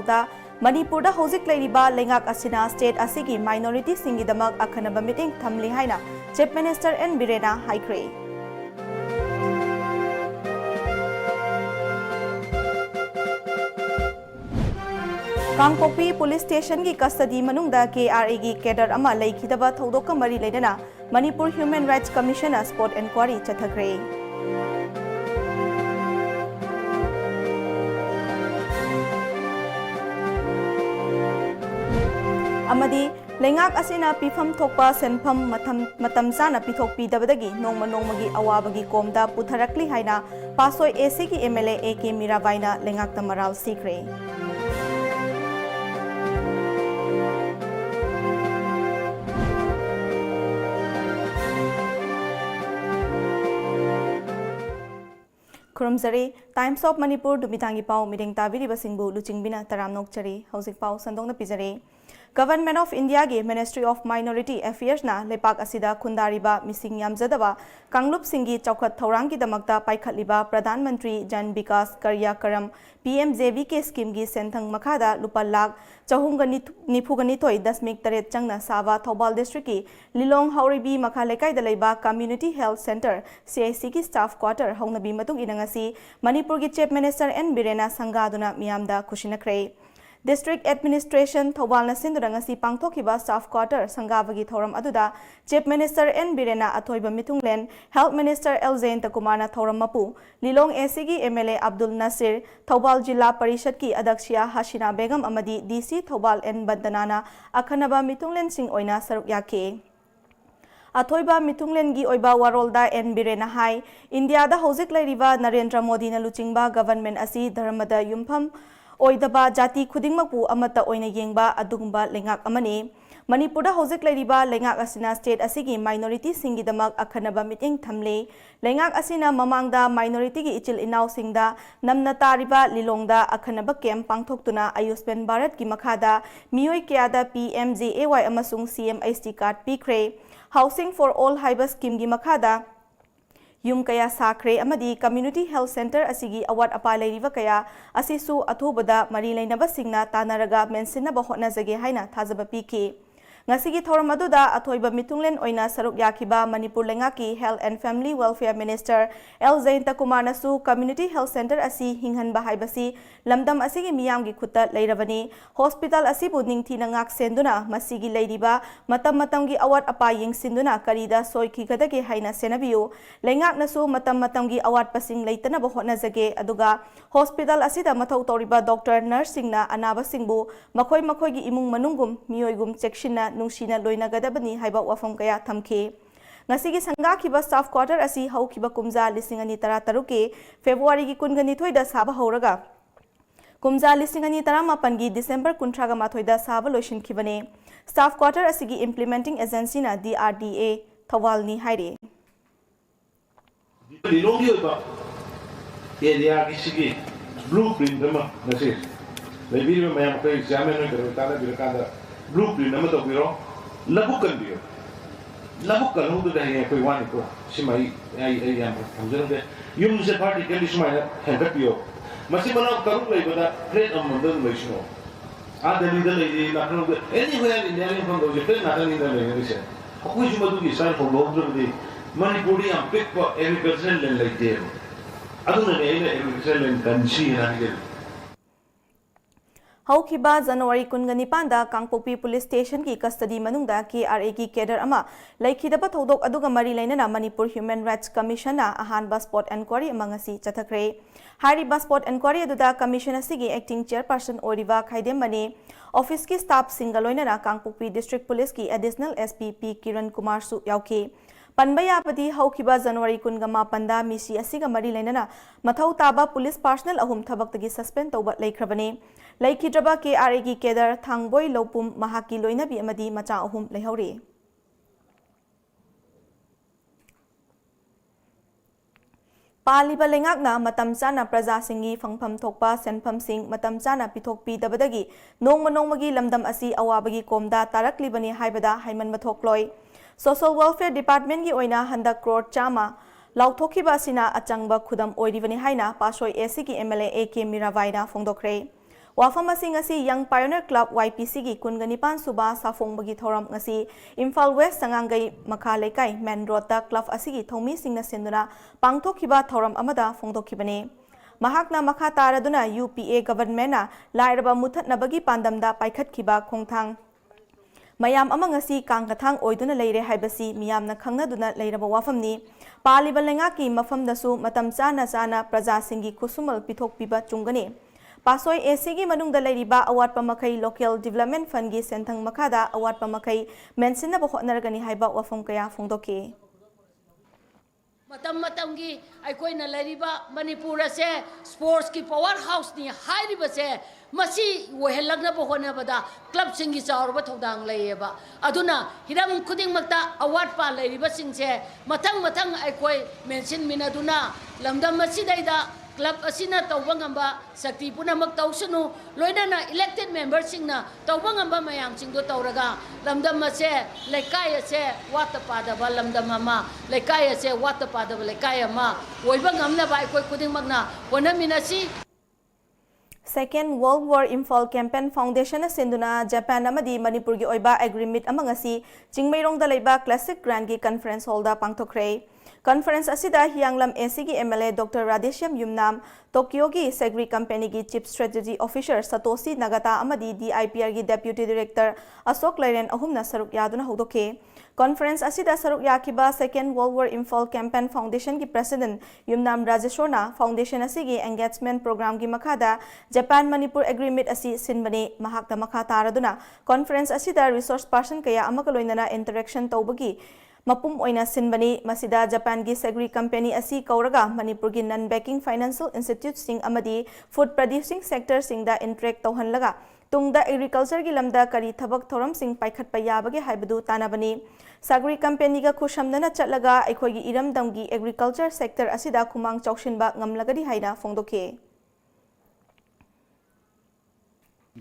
पाउदा Manipur hojik leiriba lengak asina state asigi minority singidamak akhanaba meeting thamli haina Chief Minister N Birena haikre. Kangpokpi Police Station ki custody manungda KRA gi cadre ama leikidaba thodok ka mari leidana Manipur Human Rights Commission spot inquiry chathakre. Amadi lengak asina pifam thokpa senpham matam sana pithokpi dabadagi nongmagi awabagi komda putharakli haina pasoi AC ki MLA AK Mirabaina lengak tamaral sikre. Kurumzari Times of Manipur dumitangi pau meeting tabiri basingbu luchingbina taramnok chari hojik pau sandong na pizare. Government of India ge Ministry of Minority Affairs na lepak asida khundariba mising yamjadaba kanglup singi chaukat thorang ki damakta paikhatliba Pradhan Mantri Jan Vikas Karya Karam PMJV ke scheme gi senthang makhada lupa lakh 492 dasmik taret changna sawa Thobal district ki Lilong Hauribi makha lekai da leiba Community Health Center CIC ki staff quarter hongnabi matung inangasi Manipur gi Chief Minister N Birena sangaduna miyamda khusinakre. District Administration Thobal na sindurangasi pangthokiba staff quarter sangabagi thoram aduda Chief Minister N Birena athoiba mitunglen Health Minister L Kumar na thoram mapu Lilong ACG MLA Abdul Nasir Thobal Jilla Parishad ki Adakshiya Hasina Begum amadi DC Thobal N Bandanana akhanaba mitunglen sing oina saruk yake. Athoiba mitunglen gi oiba warolda N Birena hai India da hojik leiriba Narendra Modi na luchingba government asi dharmada yumpham Oidaba jati khudingmakpu amata oina yengba adugumba lengak amani Manipurda hojik leiriba lengak asina state asigi minority singidamak akhanaba meeting thamle lengak asina mamangda minority gi ichil inaw singda namna tariba Lilongda akhanaba camp pangthoktuna Ayushman Bharat ki makhada miyoi kyada PMJAY amasung CMHT card pikre Housing for All haiba scheme gi makhada Yum kaya sakre amadi Community Health Center asigi awat apa leiriba kaya asisu athubada mari leinaba singna tanaraga mensinaba hotnajage haina thajaba piki ngasigi thoram aduda athoiba mitunglen oina saruk yakiba Manipur lengaki Health and Family Welfare Minister L Kumar nasu Community Health Center asi hinghanba haibasi lamdam asigi miyamgi khutta leirabani hospital asibu ningthina ngak senduna masigi leiriba matamgi awat apa yengsinduna karida soikhigadage haina senabiu lengak nasu matamgi awat pasing leitana ba hotnajage aduga hospital asida mathau toriba doctor nurse singna anaba singbu makhoi gi imung manungum miyoigum chekshina nungsina loina gadabani haiba wafam kaya thamke ngasigi sanga khiba staff quarter asi hau khiba kumja lisingani tara taruke February gi kungani thoida saba horaga kumja lisingani tara mapan gi December kuntraga mathoida saba loishin khibane staff quarter asigi implementing agency na DRDA Thawal ni haire Lilogi ba area kisigi blueprint dama nase lebi me mayam ko exam no karo tala birkanda blueprint nama to biro labukan biro labukan hu da he koi wani ko simai ai yam hamjana de yum se party kali simai hendak biro masi mana karu lai bada plate amandar laisno a dali da lai na no anywhere in India from those plate na ni da lai se aku juma du ki sai for lobro de Manipuri am pick for agricultural land like there aduna ne agricultural land kanchi na ni Haukiba January kungani panda Kangpokpi Police Station ki custody manungda KRA ki cadre ama laikhidaba thodok aduga mari lainana Manipur Human Rights Commission na ahanba spot inquiry amangasi chathakre hariba spot inquiry aduda commission asigi acting chairperson oriba khaidem mani office ki staff single loinana Kangpokpi District Police ki additional SP P Kiran Kumar su yauki Panbaya pati haukiba January kungama panda misi asiga mari lainana mathau taba police personnel ahum thabaktagi suspend tawba laikhrabani laikhidraba KRA ki kedar thangboi lopum mahaki loinabi amadi macha ahum leihori Paliba lengakna matam chana praja singi phangpham thokpa senpham sing matam chana pithokpi dabadagi nongmagi lamdam asi awabagi komda taraklibani haibada haiman mathokloi Social Welfare Department ki oina 100 crore chama lauthokiba sina achangba khudam oiribani haina pasoi AC ki MLA AK Mirabaina phongdokre Wafam asing asi Young Pioneer Club YPC gi kunganipan suba safongbagi thoram ngasi Imphal West sangangai makha lekai main road ta club asigi thomi singna senduna pangthokhiba thoram amada phongdokhibani mahakna makha taraduna UPA government na lairaba muthatnabagi pandamda paikhatkhiba khongthang mayam ama ngasi kangkathang oiduna leire haibasi miyamna khangnaduna leiraba wafamni paliba lenga ki mafamdasu matam chana chana praja singi khusumal pithokpiba chungani Pasoi ACG manungda leiriba award pamakai local development fund gi senthang makada award pamakai mensinna bo hotnaragani haiba wafam kaya phongdoki matam gi aikoina leiriba Manipur se sports ki power house ni hairiba se masi wehelagna bo hona bada club singi chaurba thodang leiba aduna hiram khuding makta award pa leiriba singse matang aikoi mention minaduna lamdam masi daida club asina tawbangamba sakti punamak tawsunu loinana elected members singna tawbangamba mayam singdo tawraga lamdam ase lekai ase watapada ba lamdam ama lekai ase watapada ba lekai ama oibangamna ba koi kuding magna wanaminasi Second World War Imphal Campaign Foundation senduna Japan amadi Manipur gi oiba agreement amangasi Chingmairong da leiba Classic Grand gi conference hall da pangthokre Conference asida Hianglam ACG MLA Dr. Radeshyam Yumnam Tokyo gi Segri Company gi Chief Strategy Officer Satoshi Nagata amadi DIPR gi Deputy Director Asok Lairen ahumna saruk yaduna hodoke Conference asida saruk yakiba Second World War Imphal Campaign Foundation gi President Yumnam Rajeshona Foundation asigi engagement program gi makada Japan Manipur Agreement asi sinbani mahakta makha taraduna Conference asida resource person kaya amakaloinana interaction tawbagi Mapum oina sinbani masida Japan gi Segri Company asi kauraga Manipur gi non-banking financial institutes sing amadi food producing sector sing da interact tawhanlaga tungda agriculture gi lamda kari thabak thoram sing paikhat payabage haibadu tanabani Segri Company ga khushamdana chatlaga aikoi gi iramdam gi agriculture sector asida khumang chawshinba ngamlagadi haina phongdoke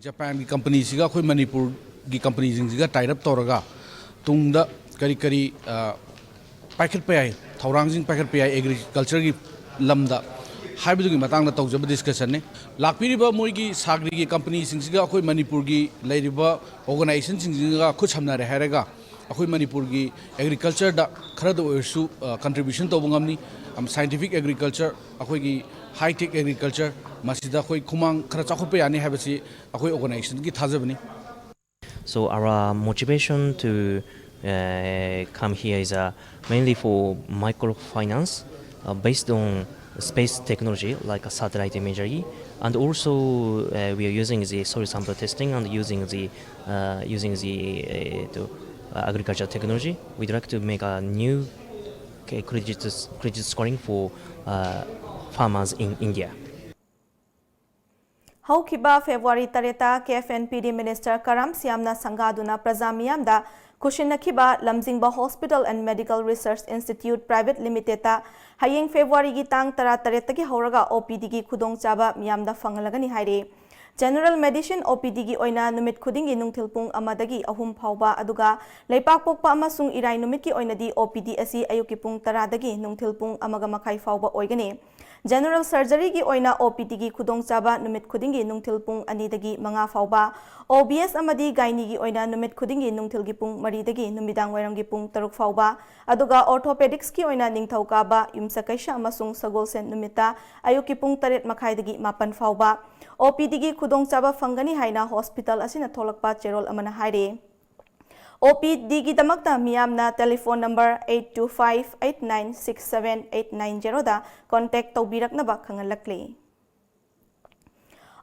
Japan ki company siga khoi Manipur gi company jing siga tie up toraga tungda kari paikhat payai thaurang jing paikhat payai agriculture gi lamda haibu gi matang da tawjaba discussion ne lakpiriba moi gi sagri gi company sing siga khoi Manipur gi leiriba organization sing ga khuchamna re haraga akhoi Manipur gi agriculture da khara da oisu contribution to bangamni scientific agriculture akhoi gi high tech agriculture masida khoi khumang khara chakhope yani habasi akhoi organization gi thajabani So our motivation to come here is mainly for microfinance based on space technology like a satellite imagery, and also we are using the soil sample testing and using the agriculture technology. We'd like to make a new credit scoring for farmers in India. Haukiba February tareta KFNPD Minister Karam Siamna Sangaduna Prazamiyamda Kushinakhiba Lamjingba Hospital and Medical Research Institute Private Limited ta hayeng February gi tang tara tareta gi horaga OPD gi khudong chaba miyamda fangalagani haire General Medicine OPD gi oina numit khuding gi nungthilpung amadagi ahum phawba aduga leipak pokpa amasung irai numit ki oina di OPD asi ayuki pung tara dagi nungthilpung amaga makai phawba oigani General Surgery gi oina OPD gi khudong chaba numit khuding gi nungthilpung ani dagi manga phawba OBS amadi gaini gi oina numit khuding gi nungthil gi pung mari dagi numidang wairam gi pung taruk phawba aduga orthopedics ki oina ningthauka ba yumsakaisha amasung sagolsen numita ayuki pung taret makhai dagi mapan phawba OPD gi khudong chaba fangani haina hospital asina tholakpa cherol amana haire OPD gi damakta miyamna telephone number 8258967890 da contact tawbiraknaba khangalakle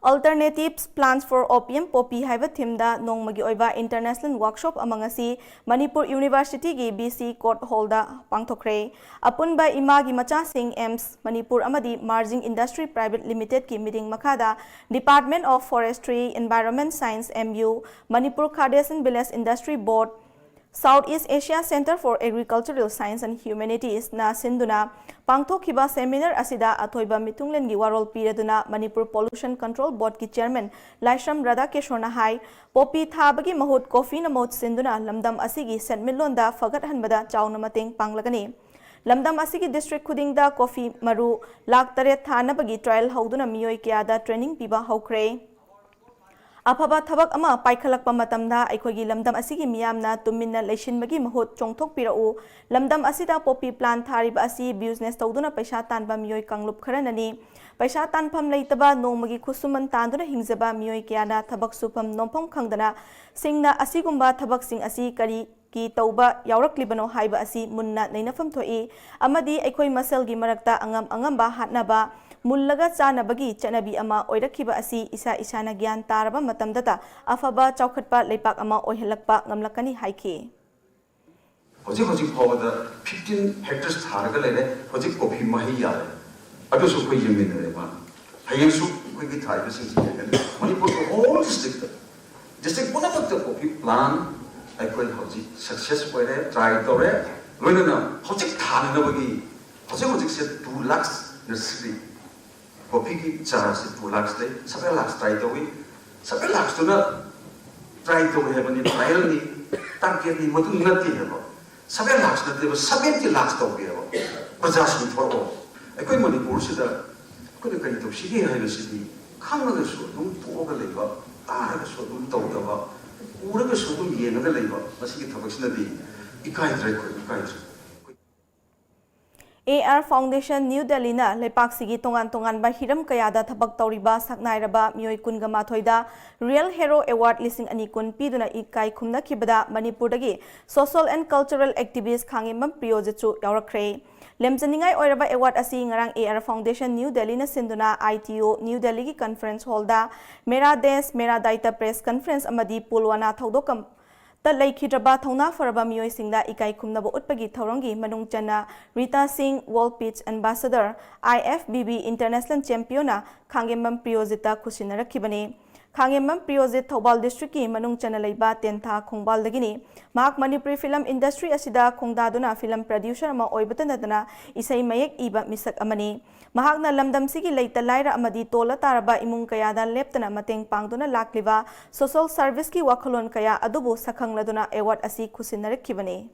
Alternatives Plans for Opium Poppy haiba thimda nongmagi oiba international workshop amangasi Manipur University gi BC Court Hall da pangthokre apunba imagi macha sing AIMS Manipur amadi Marging Industry Private Limited ki meeting makada Department of Forestry Environment Science MU Manipur Khades and Village Industry Board Southeast Asia Center for Agricultural Science and Humanities na sinduna pangthokhiba seminar asida athoiba mitunglen gi warol piraduna Manipur Pollution Control Board ki chairman Laishram Radhakeshwarna hai popi thabagi mahut coffee na mot sinduna lamdam asigi senmilonda fagat hanbada chauna mateng panglagani lamdam asigi district khudingda coffee maru lak tare thanabagi trial hauduna miyoi kya da training piba hokre अफबा थबक अमा पाइखलकपा मतमदा अखोगी लमदम असिगी मियामना तुमिन्ना लेशिनबगी महूत चोंगथोकपिरउ लमदम असिदा Poppy plant थारिबा असि business तौदुना पैसा तानबा मियोय कांगलुप खरननी पैसा तानफम लेतबा नोमगी खुसुमन तांदुना हिंजबा मियोय क्याना थबक सुफम नोमफम खंगदना सिंगना असिगुंबा थबक सिंग असि करी की तौबा यावरक्लिबनो हाइबा असि मुन्ना नैनफम थोई अमदी अखोई मसलगी मरक्ता अंगम अंगमबा हाटनबा मुल्लगा चानबगी चनबी अमा ओइरखिबा असि इसा इसाना ज्ञान तारबा मतमदता अफबा चौखटपा लेपाक अमा ओइहलकपा ngамलकनी हाइखि होजिक होजिक फावदा 15 हेक्टर्स थारगा लेने होजिक कॉफी माही यारे अदुसु कोई यमिनरे मा हयसु कोई थाइबे सिंग मणिपुर को होल डिस्ट्रिक्ट पुनमत कॉफी प्लान अखोई होजिक सक्सेस होरे ट्राई तोरे लोइना होजिक थाननबगी होजिक से 2 लाख नर्सरी कॉफी की चार्ज से 2 लाख ले 7 लाख ट्राई तो हुई 7 लाख तो ना ट्राई तो है बनी ट्रायल नहीं टारगेट नहीं मत उन्नति है वो 7 लाख ना तो 70 लाख तो भी है वो प्रजासुन फॉर ऑल कोई मणिपुर से दा कोई कहीं तो सीधी है वैसे खाना का सो तुम तो का लेगा तार का सो तुम तो दबा पूरा का सो तुम ये ना लेगा बस की थबक से दी इकाई ट्राई कोई इकाई AR Foundation New Delhi na lepak sigi tongan ba hiram kayada thabak tawriba saknairaba mioi kunga mathoida Real Hero Award lising ani kun piduna ikai khumna khibada Manipur dagi social and cultural activist khangimam priyojechu yawrakre lemjaningai oiraba award asi ngarang AR Foundation New Delhi na sinduna ITO New Delhi gi conference hall da Mera Desh Mera Daita press conference amadi pulwana thaudokam Laikhidraba Thona Faraba Mioy Singda Ikai Kumnabo Utpagi Thorongi Manung Chana Rita Singh World Pitch Ambassador IFBB International Championa Khangemam Priyozita Kushinara Kibane Khangemam Priyozit Thobal District ki Manung Chana Laiba Tentha Khongbal Dagini Mak Manipuri Film Industry Asida Khongdaduna film producer ma Oibatanadana Isai Mayek Iba Misak Amani Mahagna Lamdam Sigi Laita Laira Amadi Tola Taraba Imung Kayada Leptana Mateng Pangduna Lakliva Social Service ki Wakalon Kaya Adubu Sakang Laduna Award Asi Kusinare Kibane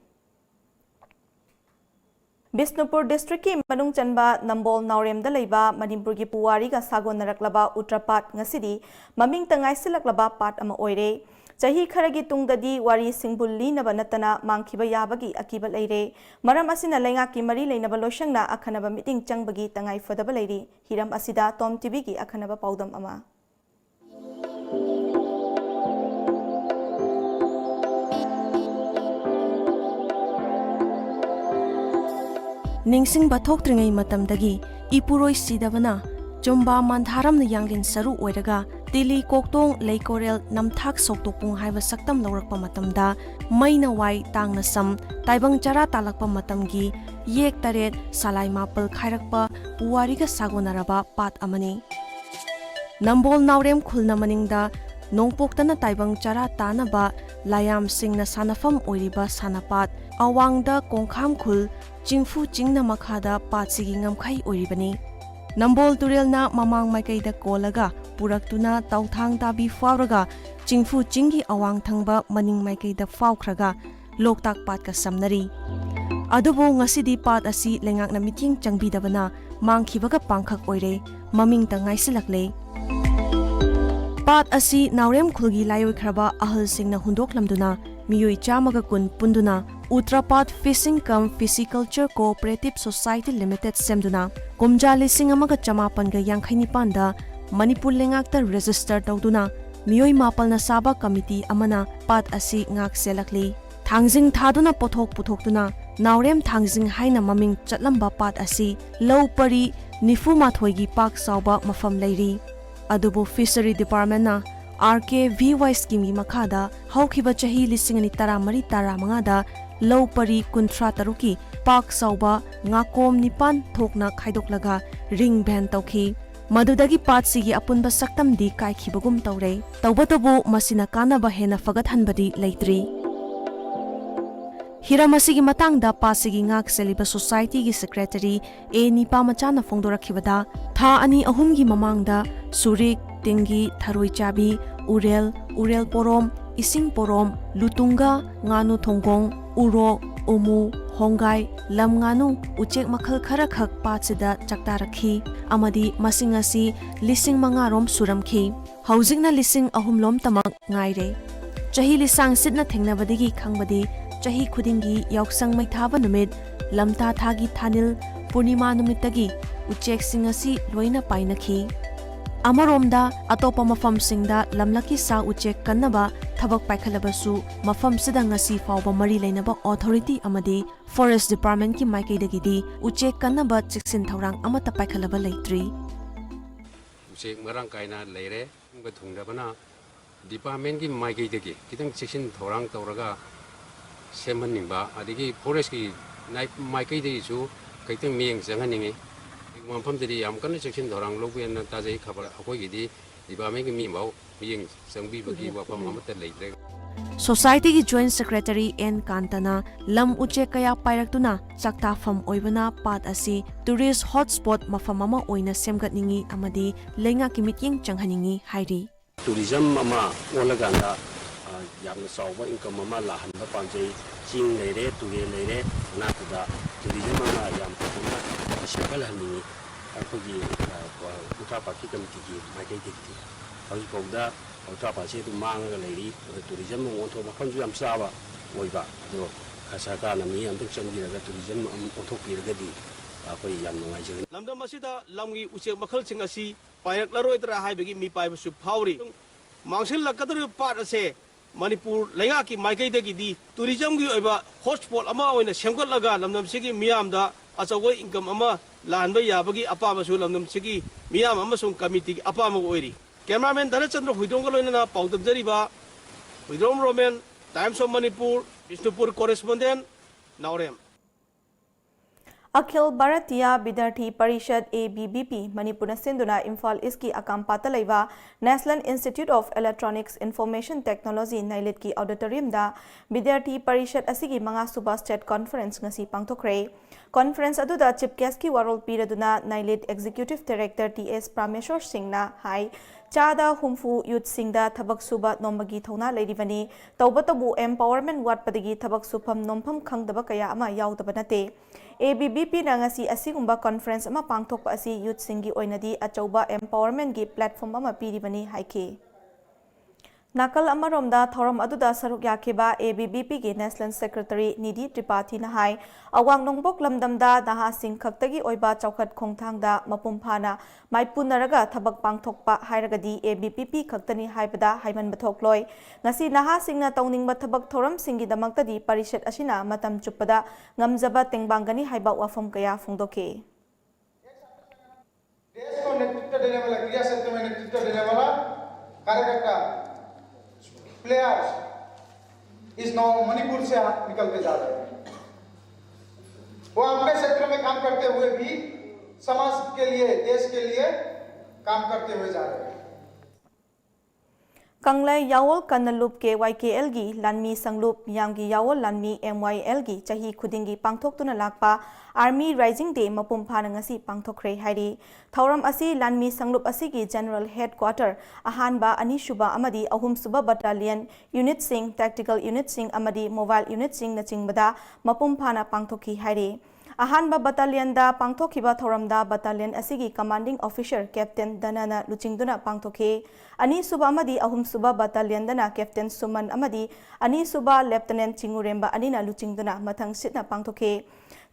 Bisnupur District ki Manung Chanba Nambol Naurem da Laiba Manipur ki Puwari ga Sagon Naraklaba Utrapat Ngasidi Maming Tangay Silaklaba Pat Ama Oire Chahi Kharagi Tungdadi Wari Singbulli na Banatana Mangkiba Yabagi Akiba Leire Maram Asina Lenga ki Mari Lainaba Loshang na Akhanaba Meeting Changbagi Tangay Fadaba Leire Hiram Asida TOMTV ki Akhanaba Paudam Ama Ningsing bathok tringai matamdagi ipuroi sidabana chomba mandharam na yanglin saru oiraga tili koktong leikorel namthak soktopung haiba saktam laurakpa matamda maina wai tangna sam taibang chara talakpa matamgi yek taret salai mapal khairakpa puwariga sagonaraba pat amani Nambol Naurem khulna maningda nongpoktana taibang chara tanaba layam singna sanafam oiriba sanapat awangda kongkham khul Jingfu Jingna Makhada Patsigi Ngamkai Oribani Nambol Turelna Mamang Makaida Kolaga Puraktuna Tauthang Tabi Fauraga Jingfu Jingi Awang Thangba Maning Makaida Faukraga Loktak Patka Samnari Adubo Ngasidi Pat Asi Lengak na Miting Changbidabana Mangkibaga Pangkak Oire Maming Tangay Silakle Pat Asi Naurem Khulgi Layoy Kraba Ahal Singna Hundok Lamduna Miyoi Chamaga Kun Punduna Utrapat Fishing cum Pisciculture Cooperative Society Limited Semduna Kumja Lising Amaga Chamapanga Yangkhaini Panda Manipur Lengakta Register Tauduna Miyoi Mapal na Saba Committee Amana Pat Asi Ngak Selakli Thangjing Thaduna Pothok Puthokduna Naurem Thangjing Haina Maming Chatlamba Pat Asi Low Pari Nifu Mathoigi Pak Sauba Mafam Leiri Adubu Fishery Department na RKVY Scheme Makada Haukiba Chahi Lisingani Taramari Taramangada Low Pari Kuntra Taruki Pak Sauba Ngakom Nipan Thokna Khaidoklaga Ring Band Tauki Madudagi Pat Sigi Apunba Saktam Di Kai Kibagum Taure Taubatabu Masina Kana Bahena Fagat Hanbadi Laitri Hiramasigi Matangda Pasigi Ngak Seliba Society gi Secretary A Nipa Machana Fongdorakibada Tha Ani Ahumgi Mamangda Surik Tingi Tharoi Chabi Urel Porom Ising Porom Lutunga Nganu Thonggong Uro Umu Hongai Lam Nganu Uchek Makhal Kharakhak Patsida Chaktarakhi Amadi Masingasi Lising Mangarom Suramkhi Haujikna lising ahumlom tamak ngaire. Chahi lisang sitna thengnabadigi khangbadi chahi khudingi yausang maithaba numit lamta thagi thanil purnima numitagi uchek singasi loina painakhi. Amaromda atopa mafamsingda lamlaki sa uchek kannaba thabak paikhalabasu mafamsida ngasi fawba mari leinaba authority amadi forest department ki maikaidagidi uchek kannaba chiksin thorang amata paikhalaba leitri. Uchek marang kaina leire ngba thungdabana department ki maikaidagi kitang chiksin thorang tawraga semhaningba adigi forest ki maikaidagi su kaitang miyeng janghaningi Mamfamdiri Amkan section Dorang Logan Tazi Kabar Akoidi, Ibamaki Mimo, being Sambi Bagi Wapam later. Society ki Joint Secretary N. Kantana, Lam Uche Kaya Pairatuna, Sakta from Oibana, Pat Asi, Tourist Hotspot Mafamama Oina Semgatningi Amadi, Lenga Kimiting Changhaningi, Hairi. Tourism Mama, Olaganda, Yam Sawa income Mama Lahan Panjay, Ching Lere, Tuge Lere, Nakuda, Tourism Mama Yam Shakalanini. ꯑꯩꯈꯣꯏꯒꯤ ultra ꯄꯥꯔꯛꯀꯤ ꯀꯃꯤꯇꯤꯒꯤ ꯃꯥꯏꯀꯩꯗꯒꯤ ꯍꯧꯖꯤꯛꯐꯥꯎꯗ ultra ꯄꯥꯔꯛꯁꯦ ꯑꯗꯨꯝ ꯃꯥꯡꯉꯒ ꯂꯩꯔꯤ tourism ꯑꯣꯟꯊꯣꯛ ꯃꯐꯝꯁꯨ ꯌꯥꯝ ꯆꯥꯕ ꯑꯣꯏꯕ ꯑꯗꯣ ꯁꯔꯀꯥꯔꯅ ꯃꯤ ꯑꯃꯇꯪ ꯆꯪꯕꯤꯔꯒ ꯇꯨꯔꯤꯖꯝ ꯑꯣꯟꯊꯣꯛꯄꯤꯔꯒꯗꯤ ꯑꯩꯈꯣꯏ ꯌꯥꯝ ꯅꯨꯡꯉꯥꯏꯖꯒꯅꯤ ꯂꯝꯗꯝ ꯑꯁꯤꯗ ꯂꯝꯒꯤ ꯎꯆꯦꯛ ꯃꯈꯜꯁꯤꯡ ꯑꯁꯤ ꯄꯥꯏꯔꯛꯂꯔꯣꯏꯗ꯭ꯔꯥ ꯍꯥꯏꯕꯒꯤ ꯃꯤꯄꯥꯏꯕꯁꯨ ꯐꯥꯎꯔꯤ ꯃꯥꯡꯁꯤꯜꯂꯛꯀꯗꯧꯔꯤꯕ ꯄꯥꯠ ꯑꯁꯦ ꯃꯅꯤꯄꯨꯔ ꯂꯩꯉꯥꯛꯀꯤ ꯃꯥꯏꯀꯩꯗꯒꯤꯗꯤ ꯇꯨꯔꯤꯖꯝꯒꯤ ꯑꯣꯏꯕ ꯍꯣꯠꯁꯄꯣꯠ ꯑꯃ ꯑꯣꯏꯅ ꯁꯦꯝꯒꯠꯂꯒ ꯂꯝꯗꯝꯁꯤꯒꯤ ꯃꯤꯌꯥꯝꯗ ꯑꯆꯧꯕ ꯏꯟꯀꯝ ꯑꯃ ꯂꯥꯍꯟꯕ ꯌꯥꯕꯒꯤ ꯑꯄꯥꯝꯕꯁꯨ ꯂꯝꯗꯝꯁꯤꯒꯤ ꯃꯤꯌꯥꯝ ꯑꯃꯁꯨꯡ ꯀꯃꯤꯇꯤꯒꯤ ꯑꯄꯥꯝꯕ ꯑꯣꯏꯔꯤ ꯀꯦꯃꯦꯔꯥꯃꯦꯟ ꯙꯅꯆꯟꯗ꯭ꯔ ꯍꯨꯏꯗꯣꯡꯒ ꯂꯣꯏꯅꯅ ꯄꯥꯎ ꯇꯝꯖꯔꯤꯕ Huidrom Romen Times of Manipur Bishnupur correspondent Naorem Akhil Bharatiya Vidyarthi Parishad ABBP Manipur Sinduna Imphal East ki Akampata Laiva National Institute of Electronics Information Technology Nailit ki Auditorium da Vidyarthi Parishad asigi mga suba state conference ngasi pangthokre conference aduda chief guest ki warol piraduna Nailit Executive Director TS Prameshwar Singh na hai Chada Humfu Youth Singda Thabak Suba Nombagi Thona Ladivani Taubatabu Empowerment Wat Padigi Thabak Supam Nompam Kangdaba Kaya Ama Yautabanate ABBP na ngasi asigumba conference ama pangthokpa asi youth singi oinadi achauba empowerment gi platform ama piribani haike nakal amaromda thoram aduda saruk yakheba ABBP gi national secretary Nidhi Tripathi na hai awang nongbok lamdamda daha sing khaktagi oiba chawkhat khongthangda mapum phana maipunaraga thabak pangthokpa hairagadi ABBP khaktani haibada haiman bathokloi ngasi naha singna tawningba thabak thoram singi damaktadi parishad asina matam chuppada ngamjaba tengbangani haiba wafam kaya phongdoke देश को नेतृत्व देने वाला क्रिया क्षेत्र में नेतृत्व देने वाला कार्यकर्ता प्लेयर्स इस नौ मणिपुर से निकलते जा रहे हैं वो अपने क्षेत्र में काम करते हुए भी समाज के लिए देश के लिए काम करते हुए जा रहे हैं Kanglai Yawol Kanalup ke YKL gi Lanmi Sanglup Yamgi Yawol Lanmi MYL gi Chahi Khudingi Pangthok Tuna Lakpa Army Rising Day Mapum Phana ngasi pangthokre hairi Thauram asi Lanmi Sanglup asi gi General Headquarter Ahanba Anishuba Amadi Ahum Suba Battalion Unit Sing Tactical Unit Sing Amadi Mobile Unit Sing na chingbada Mapum Phana pangthokhi hairi Ahanba Battalion da pangthokhiba thoramda Battalion asigi Commanding Officer Captain Danana Luchingduna pangthokhe Ani Suba Amadi Ahum Suba Battalion dana Captain Suman Amadi Ani Suba Lieutenant Chinguremba Anina Luchingduna mathang sitna pangthokhe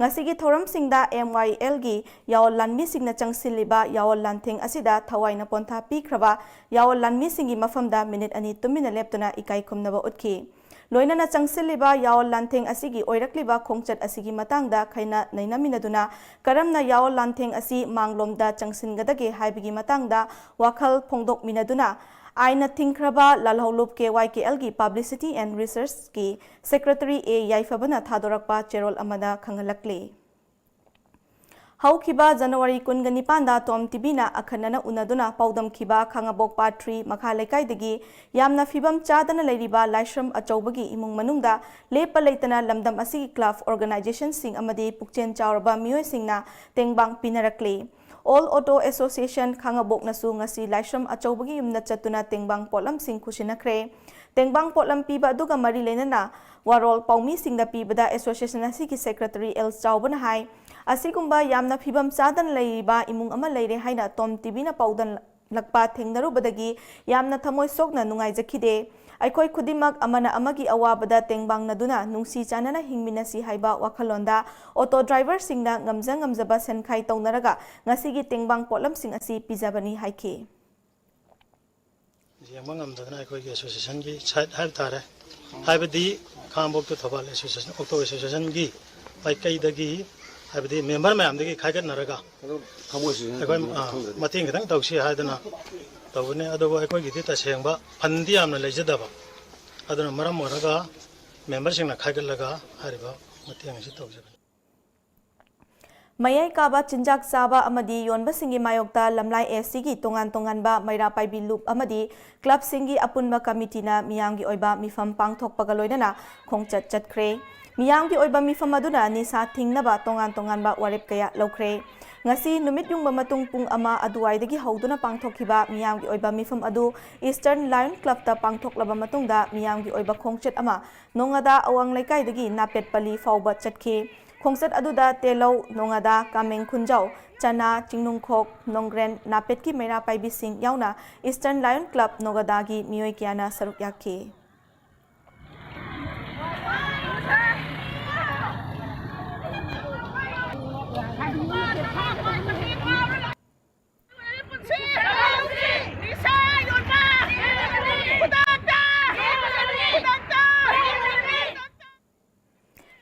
Ngasigi thoram singda MYL gi Yawol Lanmi singna changsiliba Yawol Lanthing asida thawaina pontha pikraba Yawol Lanmi singi mafamda minute ani tumina leptuna ikai khumnaba utki Loinana changsiliba Yawol Lanthing asigi oirakliba khongchat asigi matangda khaina nainaminaduna karamna Yawol Lanthing asi manglomda changsingadage haibigi matangda wakhal phongdok minaduna Aina Thinkraba Lalholup ke YKL gi Publicity and Research ki Secretary A Yaifabana Thadorakpa Cherol Amada Khangalakle Haukiba January Kungani Panda TOMTV na akhanana unaduna paudam khiba khangabok patri makhalaikai digi yamna fibam chadana leiriba laishram achaubagi imung manungda lepa leitana lamdam asigi club organization sing amadi pukchen chawraba mioi singna tengbang pinarakle All Auto Association khangabok nasu ngasi laishram achaubagi yumna chatuna tengbang polam sing khusinakre tengbang polam piba duga mari lenana warol paumi singda pibada association asigi secretary L Chawbana hai Asigumba yamna phibam chadan leiba imung ama leire haina TOMTV na paudan lakpa thengnaru yamna thamoi sokna nungaijkhide aikoi khudimak amana amagi awabada tengbang naduna nungsi chanana hingminasi haiba wakhalonda auto driver singna ngamjaba senkhai taunaraga ngasigi tengbang potlam sing asi pijabani haike yamang amdana aikoi ge association gi side hai tare haibadi khambok to thobal association auto association gi pai kai dagi haibadi member mayam dagi khaigat naraga aikoi mating khadang tawsi haidana tawne adogo aikoi gi ta sengba phandi amna leijadaba aduna maram moraga member singna khaigatlaga hariba mating si tawjaba Mayai kaba chinjak saba amadi yonba singi mayokta lamlai SC gi tongan ba maira paibi loop amadi club singi apunba committee na miyamgi oiba mifam pangthokpaga loinana khongchat chatkre miyamgi oiba mifam aduna nisa thingnaba tongan ba warep kaya lokre ngasi numit yungba matung pung ama aduwaidagi hauduna pangthokhiba miyamgi oiba mifam adu Eastern Lion Club ta pangthoklaba matungda miyamgi oiba khongchat ama nongada awang leikaidagi napet pali fauba chatke khongchat aduda telo nongada kameng khunjau chana chingnungkhok nongren napet ki mera paibi sing yauna Eastern Lion Club nogada gi miyoi kiana saruk yakhe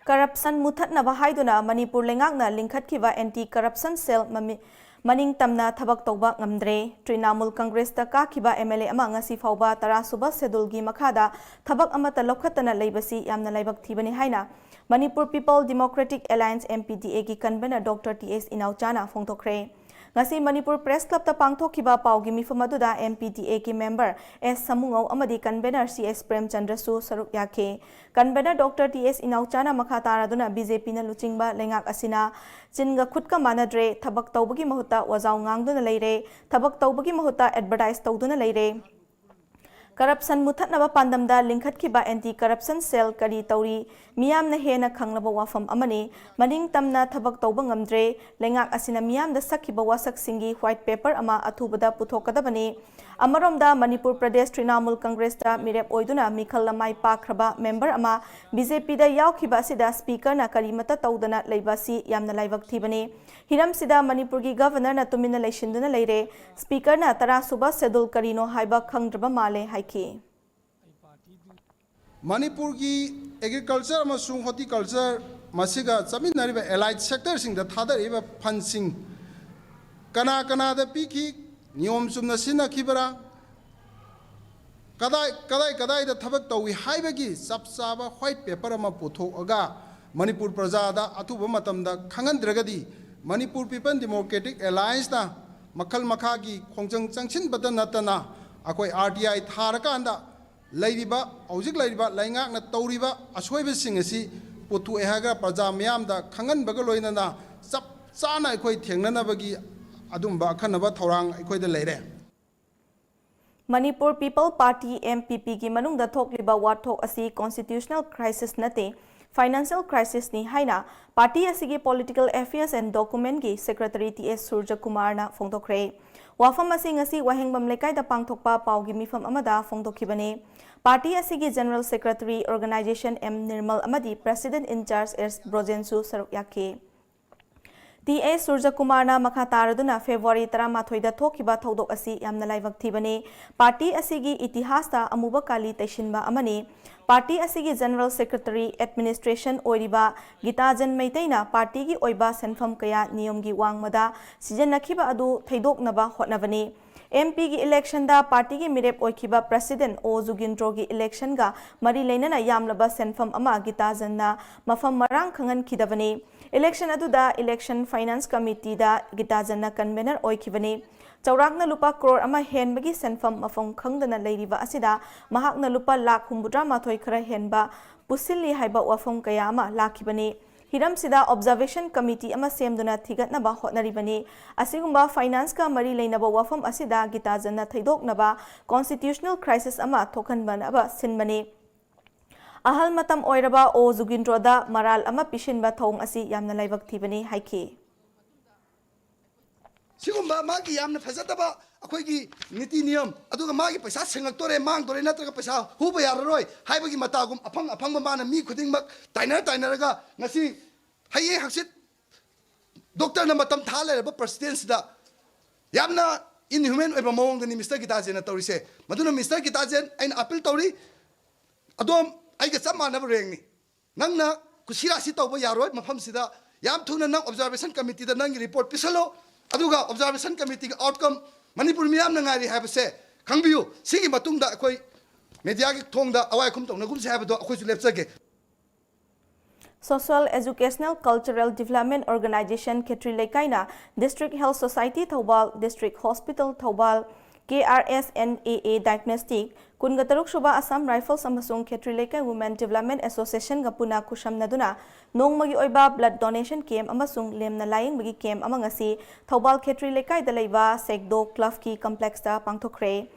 Corruption muthatnaba haiduna Manipur lengakna lingkhatkiba anti corruption cell maning tamna thabak tawba ngamdre Trinamool Congress ta kakhiba MLA ama ngasi fawba tarasuba schedule gi makhada thabak amata lokhatana leibasi yamna laibak thibani haina Manipur People Democratic Alliance MPDA gi convener Dr. TS Inauchana phongthokre ngasi Manipur Press Club ta pangthokhiba pawgi mifam aduda MPDA ki member S Samungau amadi convener CS Premchandra su saruk yakhe convener Dr. TS Inauchana makataraduna BJP na luchingba lengak asina chinga khutka manadre thabak tawbagi mahuta wazau ngangduna leire thabak tawbagi mahuta advertise tawduna leire Corruption muthatnaba pandamda lingkhatkiba anti corruption cell kari tauri miyamna hena khanglaba wafam amani maning tamna thabak tawba ngamdre lengak asina miyamda sakhiba wasak singi white paper ama athubada puthokadabani amaromda Manipur Pradesh Trinamool Congress ta mirep oiduna mikhal lamai pakraba member ama BJP da yaukhiba sida speaker na karimata tawdana leibasi yamna laibak thibani hiram sida Manipur gi governor na tumina leishinduna leire speaker na tara suba schedule karino haiba khangdraba male haiki Manipur gi agriculture amasung horticulture masiga chaminariba allied sector sing da thadariba fansing kana da piki नियम चुमना सिना खिबरा कदाई दा थबक तवी हाइबगी सबसाबा white paper अमा पुथोगा मणिपुर प्रजादा अथुबा मतमदा खंगनद्रगदी मणिपुर पीपल डेमोक्रेटिक अलायंस ना मखल मखागी खोंजंग चंगसिन बद नतना अकोई RTI थारकांदा लैरिबा औजिक लैरिबा लैंगाकना तौरिबा असोइबसिंग असि पुथु एहागा प्रजा मयामदा खंगनबगा लोइनना सब चाना अखोई थेंगननबगी Manipur People Party MPP ki manungda thokliba wathok asi constitutional crisis nate financial crisis ni haina party asigi political affairs and document gi secretary TS Surja Kumar na phongthokre wafam asing asi wahengbam lekai da pangthokpa pawgi mifam amada phongthokhibane party asigi general secretary organization M Nirmal amadi president in charge S Brojensu saruk yakhe TS Surja Kumar na makataraduna February 13 da thokiba thodok asi yamna laibak thibane party asigi itihas ta amuba kali taishinba amani party asigi general secretary administration oiriba Gitajan Maitaina party gi oiba senfam kaya niyom gi wangmada sijanakhiba adu thaidoknaba hotnabani MP gi election da party gi mirep oikiba president O Jugindro gi election ga mari leinana yamlaba senfam ama Gitajan na mafam marang khangan khidabani election aduda election finance committee da Gitajan na convener oikibani chaurakna lupa crore ama henbagi senfam mafam khangdana leiriba asida mahakna lupa lakh 73 khara henba pusilli haiba wafam kaya ama lakhibani hiram sida observation committee ama semduna thigatna ba hotnaribani asigumba finance ka mari leinaba wafam asida Gitajan na thaidoknaba constitutional crisis ama thokhanbana ba sinbani ahal matam oiraba O Jugindro da maral ama pishinba thong asi yamna laibak thibani haiki sigumba magi yamna phajataba ꯑꯩꯈꯣꯏꯒꯤ ꯅꯤꯇꯤ ꯅꯤꯌꯝ ꯑꯗꯨꯒ ꯃꯥꯒꯤ ꯄꯩꯁꯥ ꯁꯦꯡꯉꯛꯇꯣꯔꯦ ꯃꯥꯡꯗꯣꯔꯦ ꯅꯠꯇ꯭ꯔꯒ ꯄꯩꯁꯥ ꯍꯨꯕ ꯌꯥꯔꯔꯣꯏ ꯍꯥꯏꯕꯒꯤ ꯃꯇꯥꯒꯨꯝ ꯑꯐꯪꯕ ꯃꯥꯅ ꯃꯤ ꯈꯨꯗꯤꯡꯃꯛ ꯇꯥꯏꯅꯔꯒ ꯉꯁꯤ ꯍꯌꯦꯡ ꯍꯪꯆꯤꯠ ꯗꯣꯛꯇꯔꯅ ꯃꯇꯝ ꯊꯥ ꯂꯩꯔꯕ ꯄ꯭ꯔꯁꯤꯗꯦꯟꯁꯤꯗ ꯌꯥꯝꯅ inhuman over mawngdani Mr. Gitajen tawrise maduna Mr. Gitajen aina appeal tawri adom aiga chamana rengni nangna kusira si tawba yaroi mafam sida yam thuna nang observation committee da nang report pisalo aduga observation committee ga outcome Manipur miyam na ngari habase khangbiyu sigi matungda akoi media gi thongda awai khum tawna gum se habado akoi su lepsage Social Educational Cultural Development Organization Ketri Lekaina District Health Society Thobal District Hospital Thobal KRSNAA Diagnostic Kungataruk Shuba Assam Rifles amasung Ketri Lekai Women Development Association Gapuna Kusham Naduna Nongmagi Oiba Blood Donation Camp amasung Lemna Lying Magi Camp amangasi Thobal Ketri Lekai Dalaiba Sekdo Clufki Complex da Pangthokre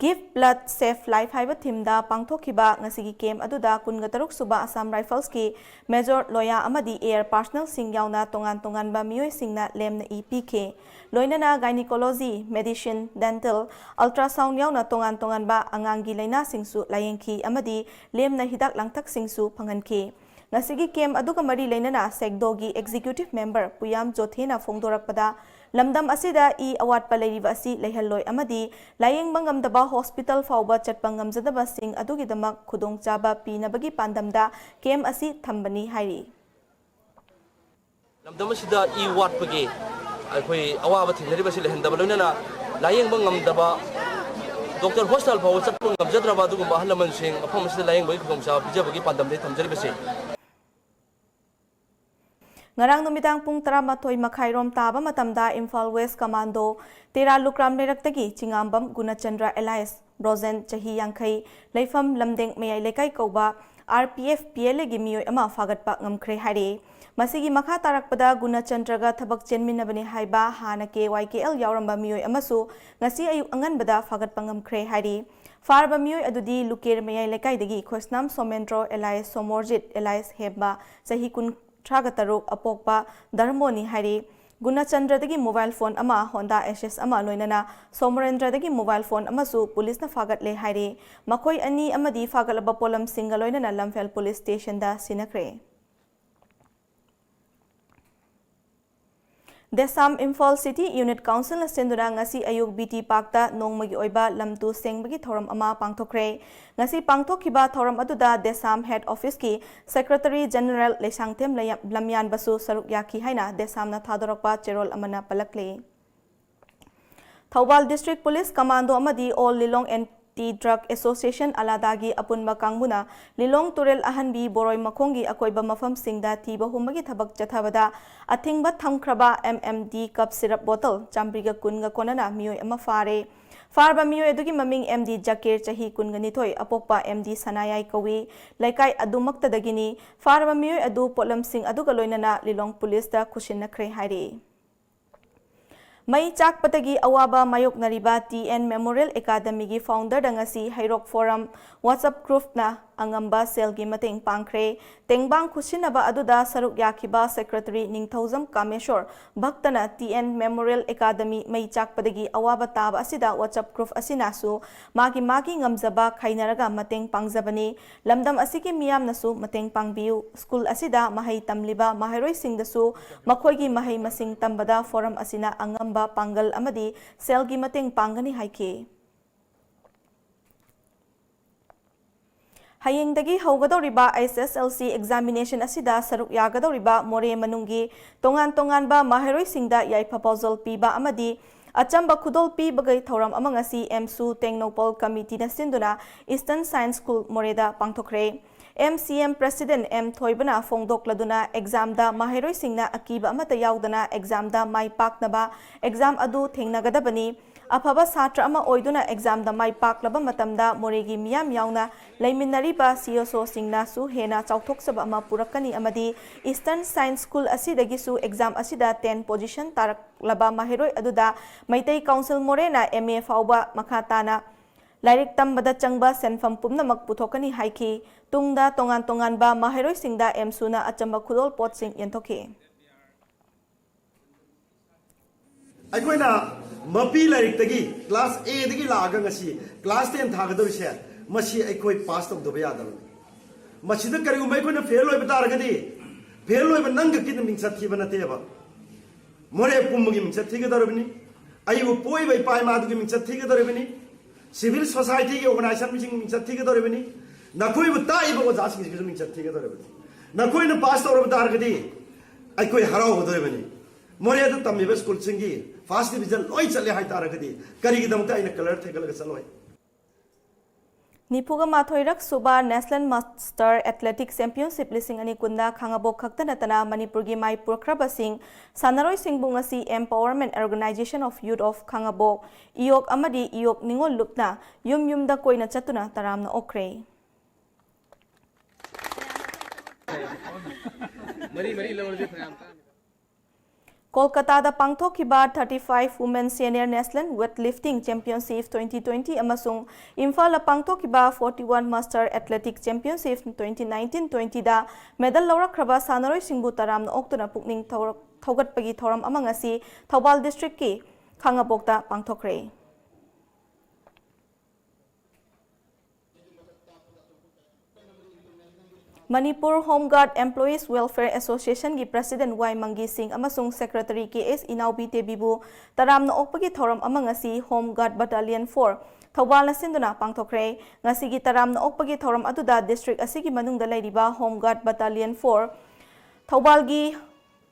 Give Blood Save Life haiba thimda pangthokhiba ngasigi camp aduda kungataruk suba Assam Rifles ki Major Loya amadi air personnel sing yauna tongan ba mioi singna lemna EPK loinana gynecology medicine dental ultrasound yauna tongan ba angangi laina singsu layengki amadi lemna hidak langthak singsu phanganki ngasigi camp aduga mari lainana sekdogi executive member Puyam Jothena phongdorakpada Lamdam asida I award palariba asi lehalloy amadi layeng bangamdaba hospital fauba chatpangam zadaba sing adugidamak khudong chaba pinabagi pandamda kem asi thambani hairi Lamdam asida I award pagi akhoi awaba thinariba si lehandaba loinana layeng bangamdaba Dr. Hostel fauba chatpangam zadraba dugumba halaman sing afam asida layeng bagi khudong chaba bijabagi pandamde thamjariba si Ngarang numitang pung 13 makhairom taba matamda Imphal West Commando Tera Lukram Leraktagi Chingambam Gunachandra Elias Brozen Chahi Yankai Leifam Lamdeng Mayai Lekai Kauba RPF PLA gi miyoi ama fagatpa ngamkhre hari masigi makha tarakpada Gunachandra ga thabak chenminabani haiba hana KYKL yauramba miyoi amasu ngasi ayuk anganbada fagatpa ngamkhre hari Farba miyoi adudi Luker Mayai Lekai dagi Khosnam Somendro Elias Somorjit Elias Heba Chahi kun Tragataruk apokpa Dharmoni hari Gunachandra dagi mobile phone ama Honda SS ama loinana Somarendra dagi mobile phone amasu police na fagat le hari makoi ani amadi fagalaba polam singa loinana Lamphel police station da sinakre Desam Imphal City Unit Council na sendura ngasi ayuk BT Parkta nongmagi oiba lamtu sengbagi thoram ama pangthokre ngasi pangthokhiba thoram aduda Desam Head Office ki Secretary General Lesangthem Lamyan Basu saruk yaki haina Desam na thadorakpa cherol amana palakle Thobal District Police Commando amadi All Lilong Anti-Drug Association aladagi apunba kangmuna Lilong Turel ahanbi boroi makhongi akoiba mafam singda tiba humagi thabak chathabada athingba thamkraba MMD cup syrup bottle chambriga kunga konana miyoi ama fare farba miyoi adugi maming MD Jakir chahi kunga nithoi apokpa MD Sanayai kawi laikai adumakta dagini farba miyoi adu polam sing aduga loinana Lilong Police da khusinna khre hairi Mai chakpatagi awaba mayok nariba TN Memorial Academy gi founder dangasi Hairok Forum WhatsApp group na angamba sel gi mating pangkre tengbang khusinaba aduda saruk yakiba secretary Ningthauzam Kameshwar Bhaktana TN Memorial Academy mai chakpadagi awaba taba asida WhatsApp group asinasu magi ngamzaba khainaraga mating pangjabani lamdam asiki miyam nasu mating pangbiu school asida mahai tamliba mahairoi singdasu makhoigi mahai masing tambada forum asina angamba pangal amadi selgi mating pangani haike Hayengdagi haugadoriba SSLC examination asida saruk yagadoriba more manungi tongan ba maheroi singda yai proposal piba amadi achamba khudol pi bagai thoram amangasi MSU Technopol Committee na sinduna Eastern Science School moreda pangthokre MCM President M Thoibana Fongdokladuna exam da maheroi singna akiba amata yaudana exam da mai paknaba exam adu thengnagadabani afaba satra ama oiduna exam da mai paklaba matamda moregi miyam yauna leiminariba CSO singna su hena chauthok ama purakani amadi Eastern Science School asidagi su exam asida 10 position taraklaba maheroi aduda Maitai Council morena MA fauba makhatana Lairik tambada changba senfam pumnamak puthokani haiki tungda tongan ba maheroi singda MSUna achamba khudol pot sing yentokhe Aikoina मपी like तगी class A दगी लागा ngasi class 10 थागदबसे मसी अखोई पास तौदब यादब मसीद करिगुम अखोइना fail होइब तारगदी fail होइब नंग किन मिंगसत थीब नतेबा मोरे पुमगी मिंगसत थीगदरबनी अइबु पोइब पाइ मादुगी मिंगसत थीगदरबनी civil society की organisation Ming मिंगसत थीगदरबनी नखोइबु ताइब ओजासिंग सिगु मिंगसत थीगदरबनी नखोइना पास तौरब तारगदी अखोइ हरावदरबनी मोरे तमीब school सिंगी first division लोई चले हाई तारगदी करीगदमत अइना कलर थेगलग चलोय निपुगा माथोइरक सुबा नेशनल मास्टर एथलेटिक चैंपियनशिप लिसिंग अनि कुंदा खांगाबोक खक्त नतना मणिपुर की माई पुरख्रबसिंग सानरोय सिंगबुंग असि empowerment organisation of youth of Khangabok इयोक अमदी इयोक निंगोल लुपना युम युमदा कोइना चतुना तरामना ओख्रे कोलकाता पांगथोखिबा 35 women senior national weightlifting championship 2020 अमसुंग इम्फाल पांगथोखिबा 41 मास्टर एथलेटिक चैंपियनशिप 2019-20 दा मेडल लौरखरबा सानरोय सिंगबु तरामना ओक्तुना पुकनिंग थौगटपगी थौरम अमंग असि थौबाल डिस्ट्रिक्ट की खांगाबोकता पांगथोखरे Manipur home guard employees welfare association की प्रेसिडेंट वाई मंगी सिंह अमसुंग सेक्रेटरी के एस इनाउबी तेबीबू तरामना ओकपगी थौरम अमंग असि होम गार्ड बटालियन 4 थौबाल सिंदुना पांगथोखरे ngasi तरामना ओकपगी थौरम अदुदा डिस्ट्रिक्ट असिगी मनुंगदा लेरिबा होम गार्ड बटालियन 4 थौबाल की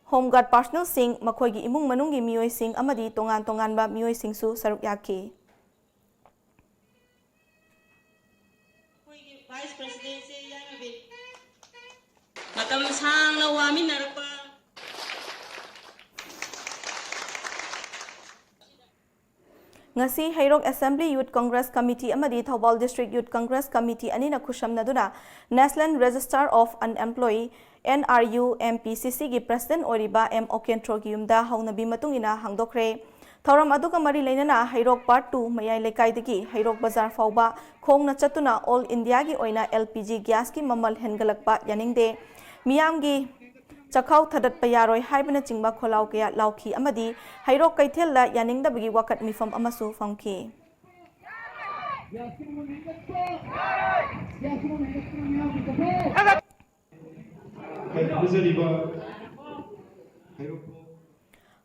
होम गार्ड पर्सनल सिंह मखोगी इमुंग मनुंगी मियोय सिंह अमदी तोंगान तोंगानबा मियोय सिंहसु सरुक याखी वाइस प्रेसिडेंट से यानबे मतम सांगना वामिनरपा ngasi Hairok Assembly Youth Congress Committee amadi Thobal District Youth Congress Committee anina khushamnaduna National Register of Unemployed NRU MPCC gi President Oriba M Okentro gi yumda haunabi matungina hangdokre Thoram aduga mari leinana Hairok Part 2 mayai lekaidagi Hairok Bazar fauba khongna chatuna All India gi oina LPG gas ki mamal hengalakpa yaningde मियामगी चखाव थदत पयारोय हाइबना चिंगबा खोलाव कया लाउखी अमदी हाइरोक कैथेलला यानिंगदबगी वकत मिफम अमसु फंखी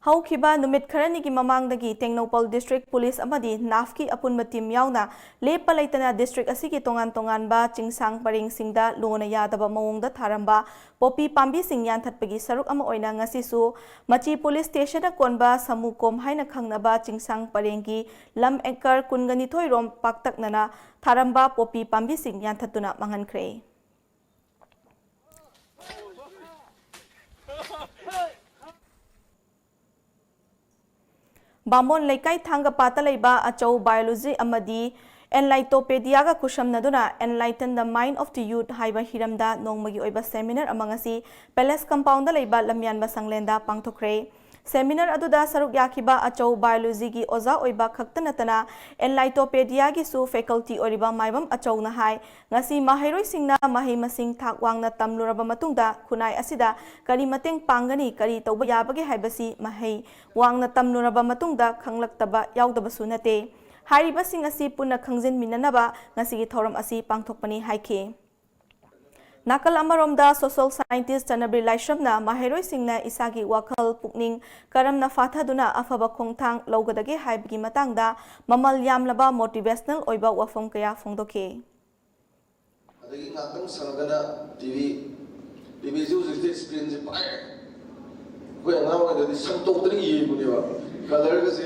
हौखिबा नुमित खरनी की ममांगदगी टेक्नोपल district police अमदी नाफ की अपुनबा team यावना लेप लैतना district असिगी तोंगान तोंगानबा चिंगसांग परेंग सिंगदा लोना यादबा मवोंगदा थारंबा poppy पांबी सिंग यानथतपगी सरुक अमा ओइना ngasisu मची पुलिस स्टेशन कोनबा समुकोम हाइना खंगनबा चिंगसांग परेंगी लम एकर कुनगनिथोय रोम पाक्तकनना थारंबा पोपी पांबी सिंग यानथतुना मंगनख्रे बामोन लेकाई थांग पाता लेबा अचौ बायोलॉजी अमदी एनलाइटोपेडिया का खुशमनदुना enlighten the mind of the youth हाइबा हिरमदा नोंमगी ओइबा सेमिनार अमंगसी पैलेस कंपाउंड लेबा लमयानबा संगलेंदा पांगथोखरे सेमिनार अदुदा सरुक याखिबा अचौ बायोलॉजी की ओजा ओइबा खक्तनतना एनलाइटोपेडिया की सु faculty ओरिबा Maibam अचौना hi ngasi mahiroi singna mahi masing thak wangna tamluraba matungda khunai asida kari mateng pangani kari tauba yabage haibasi mahai wangna tamluraba matungda khanglaktaba yaudaba sunate hariba sing asi punna khangjin minanaba ngasi gi thoram asi pangthokpani haike nakal amaromda social scientist Chanabri Laishamna mahiroi singna isagi wakal pukning karamna fathaduna afaba khongthang lawgadage haibgi matangda mamal yamlaba motivational oiba wafam kaya phongdoke adagi ngakang sanagana TV ju jiste screen je pae ko ana wa da santok tring yi bune ba color ga se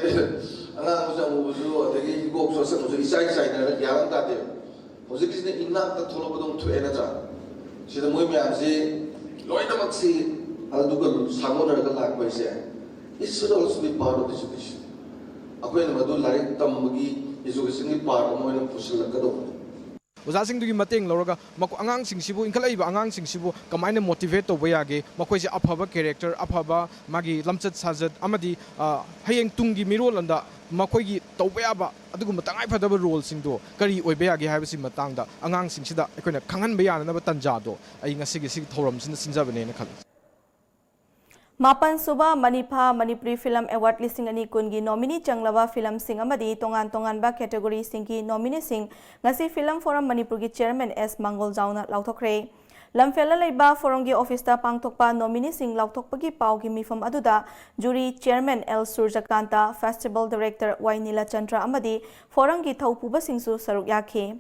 ana ko sa mu ju adagi gok so sa mu isai sai na yaang ta de hojik sine inna ta tholo bodong thue na ja sida moi myam se loina mak si aduga sangon na ga lak pai se it should also be part of the education akoi na madu larik tamgi education ni part mo na pusil ka do ओजासिंगदुगी मतेंग लौरगा मको आंगांसिंगसिबु इंखलाइबा आंगांसिंगसिबु कमाइना motivate तोबा यागे मकोइसे अफबा character अफबा मागी लमचत साजत अमदी हयेंग तुंगी मिरोलंदा मकोइगी तोबा याबा अदुगुम तंगाइ फदबा role सिंगदो करी ओइबा यागे हाइबसि मतांगदा आंगांसिंगसिदा अखोइना खंगनबा याननबा तंजादो अइ ngasiगी सि थौरमसिन सिनजाबनेना खल Mapan Suba Manipha Manipuri Film Award Listing Ani Kungi Nominee Changlava Film Sing Amadi Tongan Tongan Ba Category Singki Nominee Sing Ngasi Film Forum Manipur Gi Chairman S Mangol Jauna Lauthokre Lamfela Leiba Forum Gi Office ta Pangthokpa Nominee Sing Lauthokpagi Pau Gi Mifam Aduda Jury Chairman L Surjakanta Festival Director Y Nila Chandra Amadi Forum Gi Thaupuba Singsu Saruk Yakhe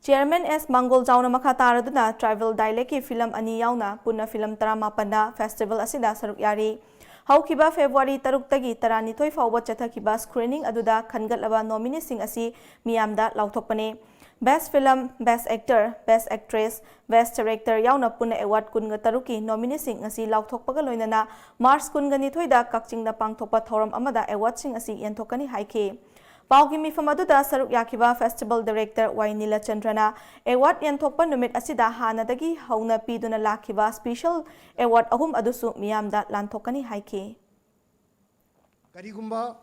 Chairman S. Mangol Jauna Makataraduna Tribal Dialect Film Ani Yauna Puna Film Taramapanda Festival Asida Saruk Yari Haukiba February Taruktagi Taranitoi Fawwa Chathakiba Screening Aduda Khangatlaba Nominee Sing Asi Miyamda Lauthokpane Best Film, Best Actor, Best Actress, Best Director Yauna Puna Award Kunga Taruki Nominee Sing Asi Lauthokpaga Loinana Mars Kungani Thoida Kakchingda Pangthokpa Thoram Amada Award Sing Asi Yenthokani Haike Paugi Mifam Aduda Saruk Yakiba Festival Director Y Nila Chandrana Award Yanthokpa Numit Asida Hanadagi Hauna Piduna Lakiba Special Award Ahum Adusu Miyamda Lanthokani Haike Karigumba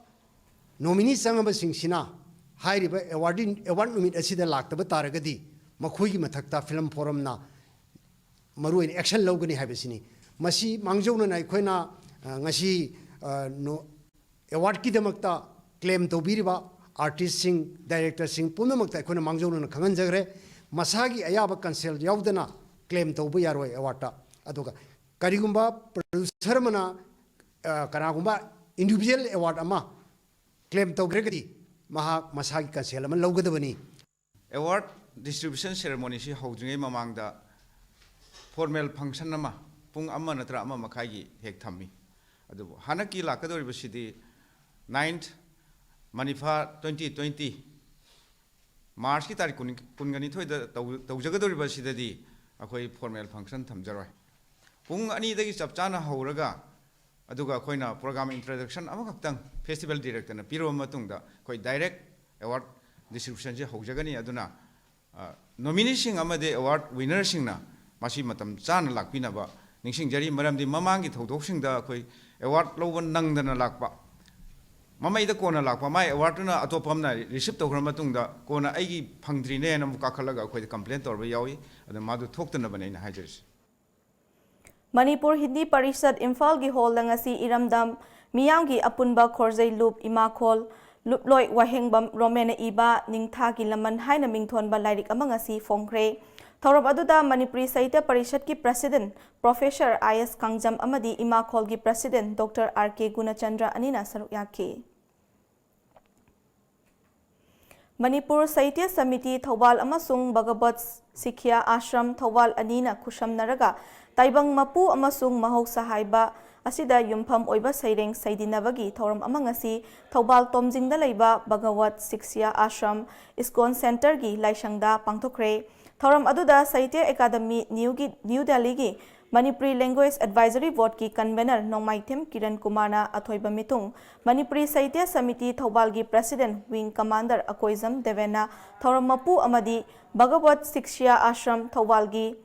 nominee Sangaba Singsina Hairiba award numit Asida Laktaba Taragadi Makuigi Matakta Film Forum na Maru in action logani habisini Masi Mangjona Naikoina Ngasi no award Kidamakta claim to Biriba artist sing, director sing, Punamakta, Kuna Mangjon and Kanganjagre, Masagi Ayaba Cancel Yaudana, claim to Buyarway Awata, Adoka. Karigumba, producer Mana, Karagumba, individual award ama, claim to Gregory, Maha Masagi Cancel, and Logadavani. Award distribution ceremony, she holding him among the formal function ama, Pung Amanatra Ama Makagi, Hektami. Hanaki Lakadori City, 9th Manipha 2020 March ki tarikh kungani thoi da tawjagadori basidadi akoi formal function thamjaroi pung ani dagi chapchana hauraga aduga khoina program introduction amakaktang festival director na piro matungda khoi direct award distribution je hojagani aduna nominee sing amade award winner sing na masi matam chana lakpina ba ningsing jari maramdi mamangi thodok sing da khoi award loban nangdana lakpa Mamai the corner like my awarduna atopamna receipt of Ramatunda, Kona Agi Pangtrine and Mukakalaga with complaint or Yawi, and the mother talked to Naban in Hajers. Manipur Hindi Parishad Imphal Gi Hol Langasi Iramdam Miyangi Apunba Khorzei Loop Imakol Luploi Wahengbam Romena Iba Ningthagi Laman Haina Mingthonba Lairik Amangasi Fongkre Thorab Aduda Manipuri Sahitya Parishad ki President Professor I.S. Kangjam Amadi Imakol ki President Dr. R.K. Gunachandra Anina Saruk Yake Manipur Sahitya Samiti Thawal Amasung Bhagavat Sikhya Ashram Thawal Anina Kusham Naraga Taibang Mapu Amasung Mahok Sahaiba Asida Yumpham Oiba Saireng Saidinabagi Thoram Amangasi Thawal Tomjingda Leiba Bhagavat Sikhya Ashram Iskon Center gi Laishangda Pangthokre Thoram Aduda Sahitya Academy New Delhi gi Manipuri Language Advisory Board ki convener Nongmaitem Kiran Kumarna Athoiba Mitung Manipuri Sahitya Samiti Thawal gi President Wing Commander Akoizam Devena Thoram Mapu Amadi Bhagavat Sikhya Ashram Thawal gi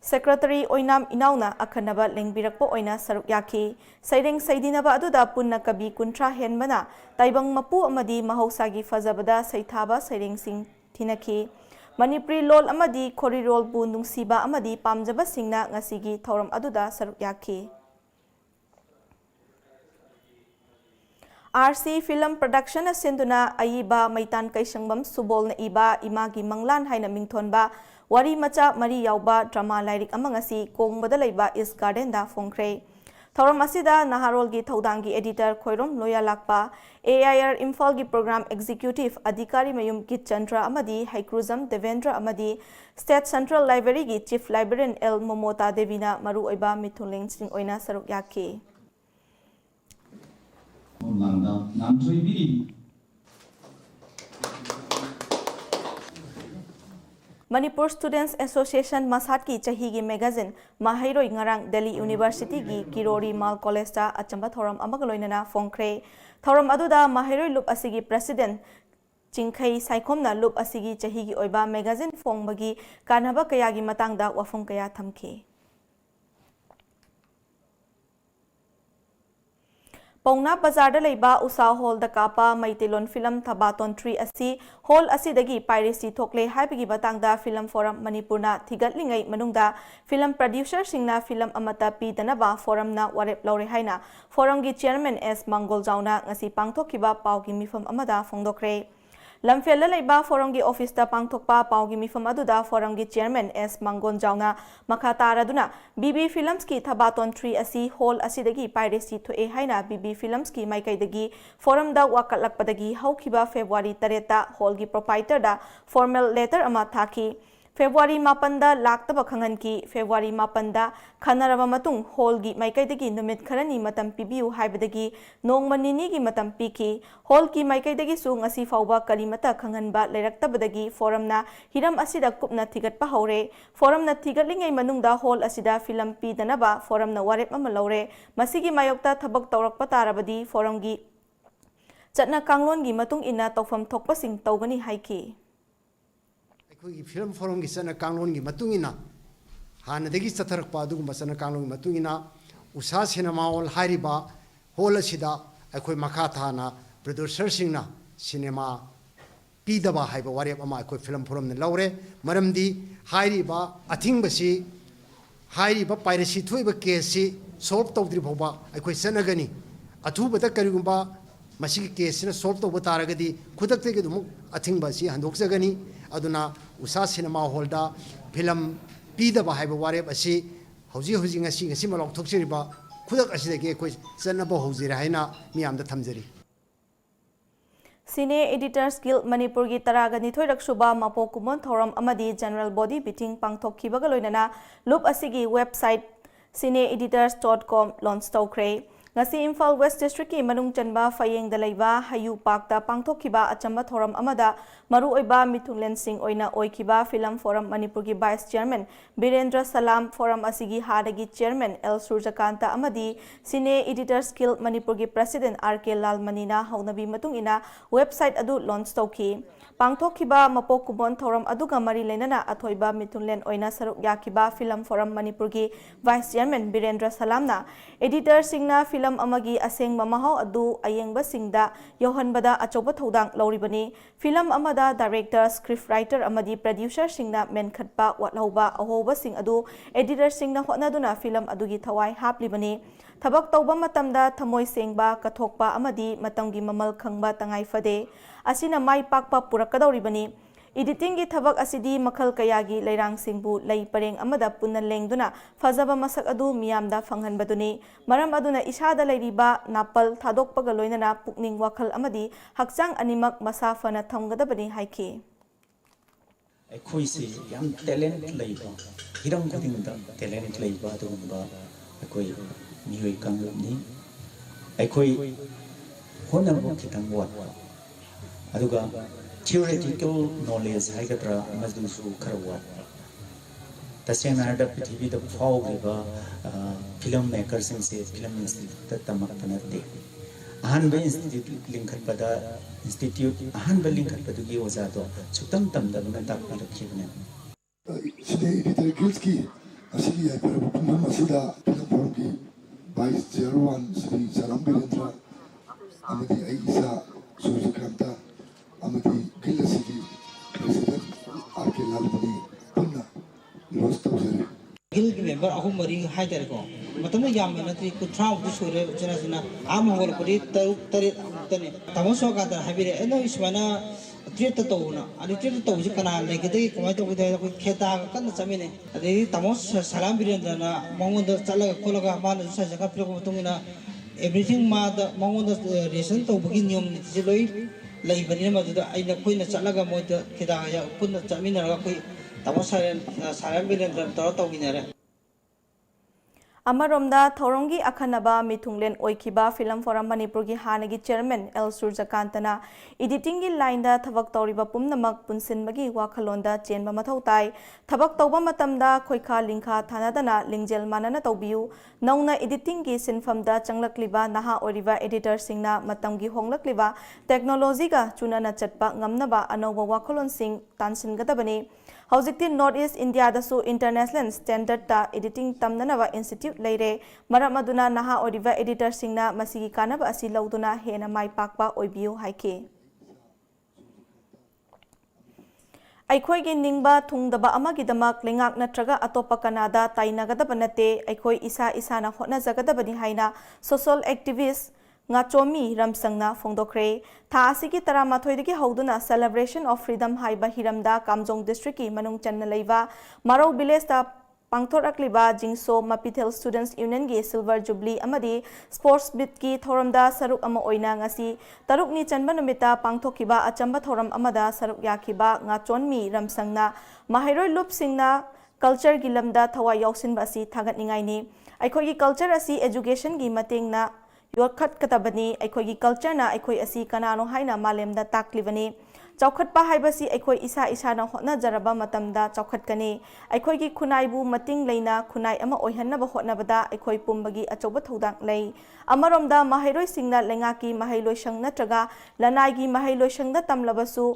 Secretary Oinam Inauna Akhanaba Lengbirakpo Oina Saruk Yaki Saireng Saidinaba Aduda Punna Kabi Kuntra Henbana Taibang Mapu Amadi Mahausagi Fazabada Saithaba Saireng Sing Thinaki Manipuri Lol Amadi Korirol Bu Nungsiba Amadi Pamjaba Singna Ngasigi Thoram Aduda Saruk Yaki RC Film Production Sinduna Aiba Maitan Kaishangbam Subol na Iba Imagi Manglan Haina Mingthonba Wari Macha Mari Yauba Drama Lairik Amangasi Kongbada Leiba Is Garden da Fongkre Thoram Asida Naharol gi Thaudangi Editor Khoirom Loya Lakpa AIR Imphal gi Program Executive Adhikari Mayum Kit Chandra Amadi Haikruzam Devendra Amadi State Central Library gi Chief Librarian L Momota Devina Maru Oiba Mithuleng Sing Oina Saruk Yake Manipur Students Association Masat ki chahi gi magazine Mahairoi ngarang Delhi University gi Kirori Mal College ta achamba thoram amagaloinana Fongkre thoram aduda Mahairoi Loop asigi President Chingkhai Saikhomna Loop asigi chahi gi oiba magazine fongbagi kanaba kaya gi matangda wafong kaya thamke Pauna Bazar da leiba Usa Hall da kapa Maitilon Film Thabaton 3 asi hall asidagi piracy thokle haibagi batangda Film Forum Manipurna thigatlingai manungda film producer singna film amata pi danaba forum na warep laure haina forum gi chairman S Mangol Jauna ngasi pangthokiba paugi mifam amada phongdokre Lamfel leiba forum gi office da pangthokpa paugi mifam aduda forum gi chairman S Mangol Jauna makhatara duna BB Films ki Thabaton 3 asi hall asidagi piracy thoe haina BB Films ki maikai forum da wakatlakpadagi haukiba February 3 ta hall gi proprietor da formal letter ama thaki February 8 da laktaba khangan ki February 8 da khanaraba matung hall gi maikai dagi numit kharani matam pibiu haibadagi nongmanini gi matam piki hall ki maikai dagi su ngasi fauba kalimata khangan ba leiraktabadagi forum na hiram asida kupna thigat pa haure forum na thigatlingai manungda hall asida film pi danaba forum na warep ama laure masigi mayokta thabak tawrak patarabadi forum gi chatna kanglon gi matung ina tawfam thokpa sing tawgani haiki Film forum gi sana kanglon gi matungina hana degi satharak pa du masana kanglon gi matungina usa cinema hall hariba hall asida akoi makha thana producer singna cinema pidaba haiba warep ama akoi film forum ne laure maramdi hariba athing basi hariba piracy thuiba case si solve tawdri bhoba akoi sanagani athuba ta karigumba masigi case na solve tawba taragadi khudak te ge dum athing basi handok jagani aduna usa cinema hall da film pidaba haiba warep asi hauji ngasi malok thokchiriba khudak asidage koi sanaba haujira haina miyam da thamjari Cine Editors Guild Manipur gi taragani thoirak suba mapo kumon thoram amadi general body meeting pangthokhibaga loinana loop asigi website cineeditors.com launch tawkre ngasi Imphal West District ki manung chanba Fayeng da leiba Hayu Park da pangthokhiba achamba thoram amada maru oiba Mithunlen Singh oina oikiba Film Forum Manipur gi Vice Chairman Birendra Salam Forum asigi hadagi Chairman L Surjakanta amadi Cine Editors Guild Manipur gi President RK Lal Manina haunabi matung ina website adu launch tawki pangthokhiba mapok kubon thoram aduga mari lenana athoiba Mithunlen oina saruk yakiba Film Forum Manipur gi Vice Chairman Birendra Salamna editor singna film amagi aseng mamahau adu ayengba singda yohanbada achoba thodang lauribani film amada director script writer amadi producer singna menkhatpa watlauba ahoba sing adu editor singna hotnaduna film adugi thawai haplibani thabak tawba matamda thamoi sengba kathokpa amadi matamgi mamal khangba tangai fade asina mai pakpa purakadoribani editing gi thabak asidi makhal kayagi leirang singbu lei pareng amada punna lengduna fazaba masak adu miyamda phanghanbaduni maram aduna isada leiriba napal thadokpaga loinana pukning wakhal amadi hakchang animak masafana thamgadabani haiki ꯑꯩꯈꯣꯏꯁꯤ ꯌꯥꯝ talent ꯂꯩꯕ ꯍꯤꯔꯝ ꯈꯨꯗꯤꯡꯗ talent ꯂꯩꯕ ꯑꯗꯨꯒꯨꯝꯕ ꯑꯩꯈꯣꯏ ꯃꯤꯑꯣꯏ ꯀꯥꯡꯂꯨꯞꯅꯤ ꯑꯩꯈꯣꯏ ꯍꯣꯠꯅꯕ ꯈꯤꯇꯪ ꯋꯥꯠꯄ ꯑꯗꯨꯒ theoretical knowledge haigatra madusu khara watpa tasena da prithivida phawriba film makers singse film institute ta tamakpanate ahanba institute linkhat pada institute ahanba linkhat padugi oja do sutam tamdabna takpirakhibne Cine Editor Guild ki asigi ay para bukna masida film forum ki vice chairman Sri Salam Birendra amadi ay isa Surjakanta amadi Guild asigi president RK Lal Mani punna launch tawjare Guild member ahum mari haidar ko matamna yam natri kuthra bu sore jana am hol puri taruk tare tane tamoso ka da habire eno ismana treat to na ani treat to ji kana le gide kamai to gide ko kheta kan chamine ade tamos salam birendra na mongonda chalaga kholaga man sa jaga pro tungina everything ma da mongonda ration to bugi niom ji loi leibani ma da aina koina chalaga mo da kheda ya punna chamina ga koi tamos salam birendra to to ginare Amaromda Thorongi Akhanaba Mithunglen Oikiba Film Forum Manipur gi hanagi chairman L Surjakantana editing gi line da thabak tawriba pumnamak punsinbagi wakhalonda chenba mathau tai thabak tawba matamda khoikha lingkha thanadana lingjel manana tawbiu nauna editing gi sinfamda changlakliba naha oriba editor singna matamgi honglakliba technology ga chunana chatpa ngamnaba anoba wakhalon sing tansin gadabani Hojikti North East India dasu international standard ta editing tamnanaba institute leire maramaduna naha oriva editor singna masigi kanaba asi lauduna hena mai pakpa oibiu haike Aikhoigi ningba thungdaba amagidamak lengak natraga atopa kanada tainagadaba nate aikhoi isa isana hotna jagadabani haina social activist ngachomi ramsangna fongdokre tha asigi taramatoidagi hauduna celebration of freedom haiba hiramda kamjong district ki manung channa leiba marau village ta pangthorakliba jingso mapithel students union gi silver jubilee amadi sports bit ki thoramda saruk ama oina ngasi tarukni chanba numita pangthokiba achamba thoram amada saruk yakiba ngachonmi ramsangna mahairoi lup singna culture gi lamda thawai yausinba asi thagatningai ni aikhogi culture asi education gi matingna yorkhat katabani aikhogi culture na aikoi asi kanano haina malemda taklibani chawkhatpa haibasi aikoi isa isana hotna jaraba matamda chawkhatkani aikhogi khunaibu mating leina khunai ama oihannaba hotnabada aikoi pumbagi achoba thodang lei amaromda mahairoi singna lengaki mahailoi sang natraga lanaigi mahailoi sangda tamlabasu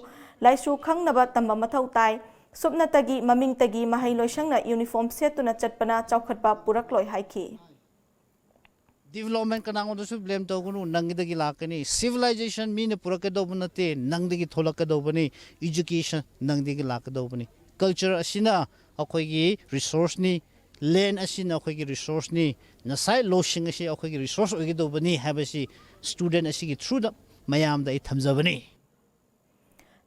laisu khangnaba tamba mathau tai subnatagi mamingtagi mahailoi sangna uniform setuna chatpana chawkhatpa purakloi haiki development kanang odo su blame to gunu nangidagi lakani civilization mine purakado bunate nangdagi tholakado bani education nangdagi lakado bani culture asina akoigi resource ni land asina akoigi resource ni nasai loshing asi akoigi resource ogido bani habasi student asigi through the mayam da thamjabani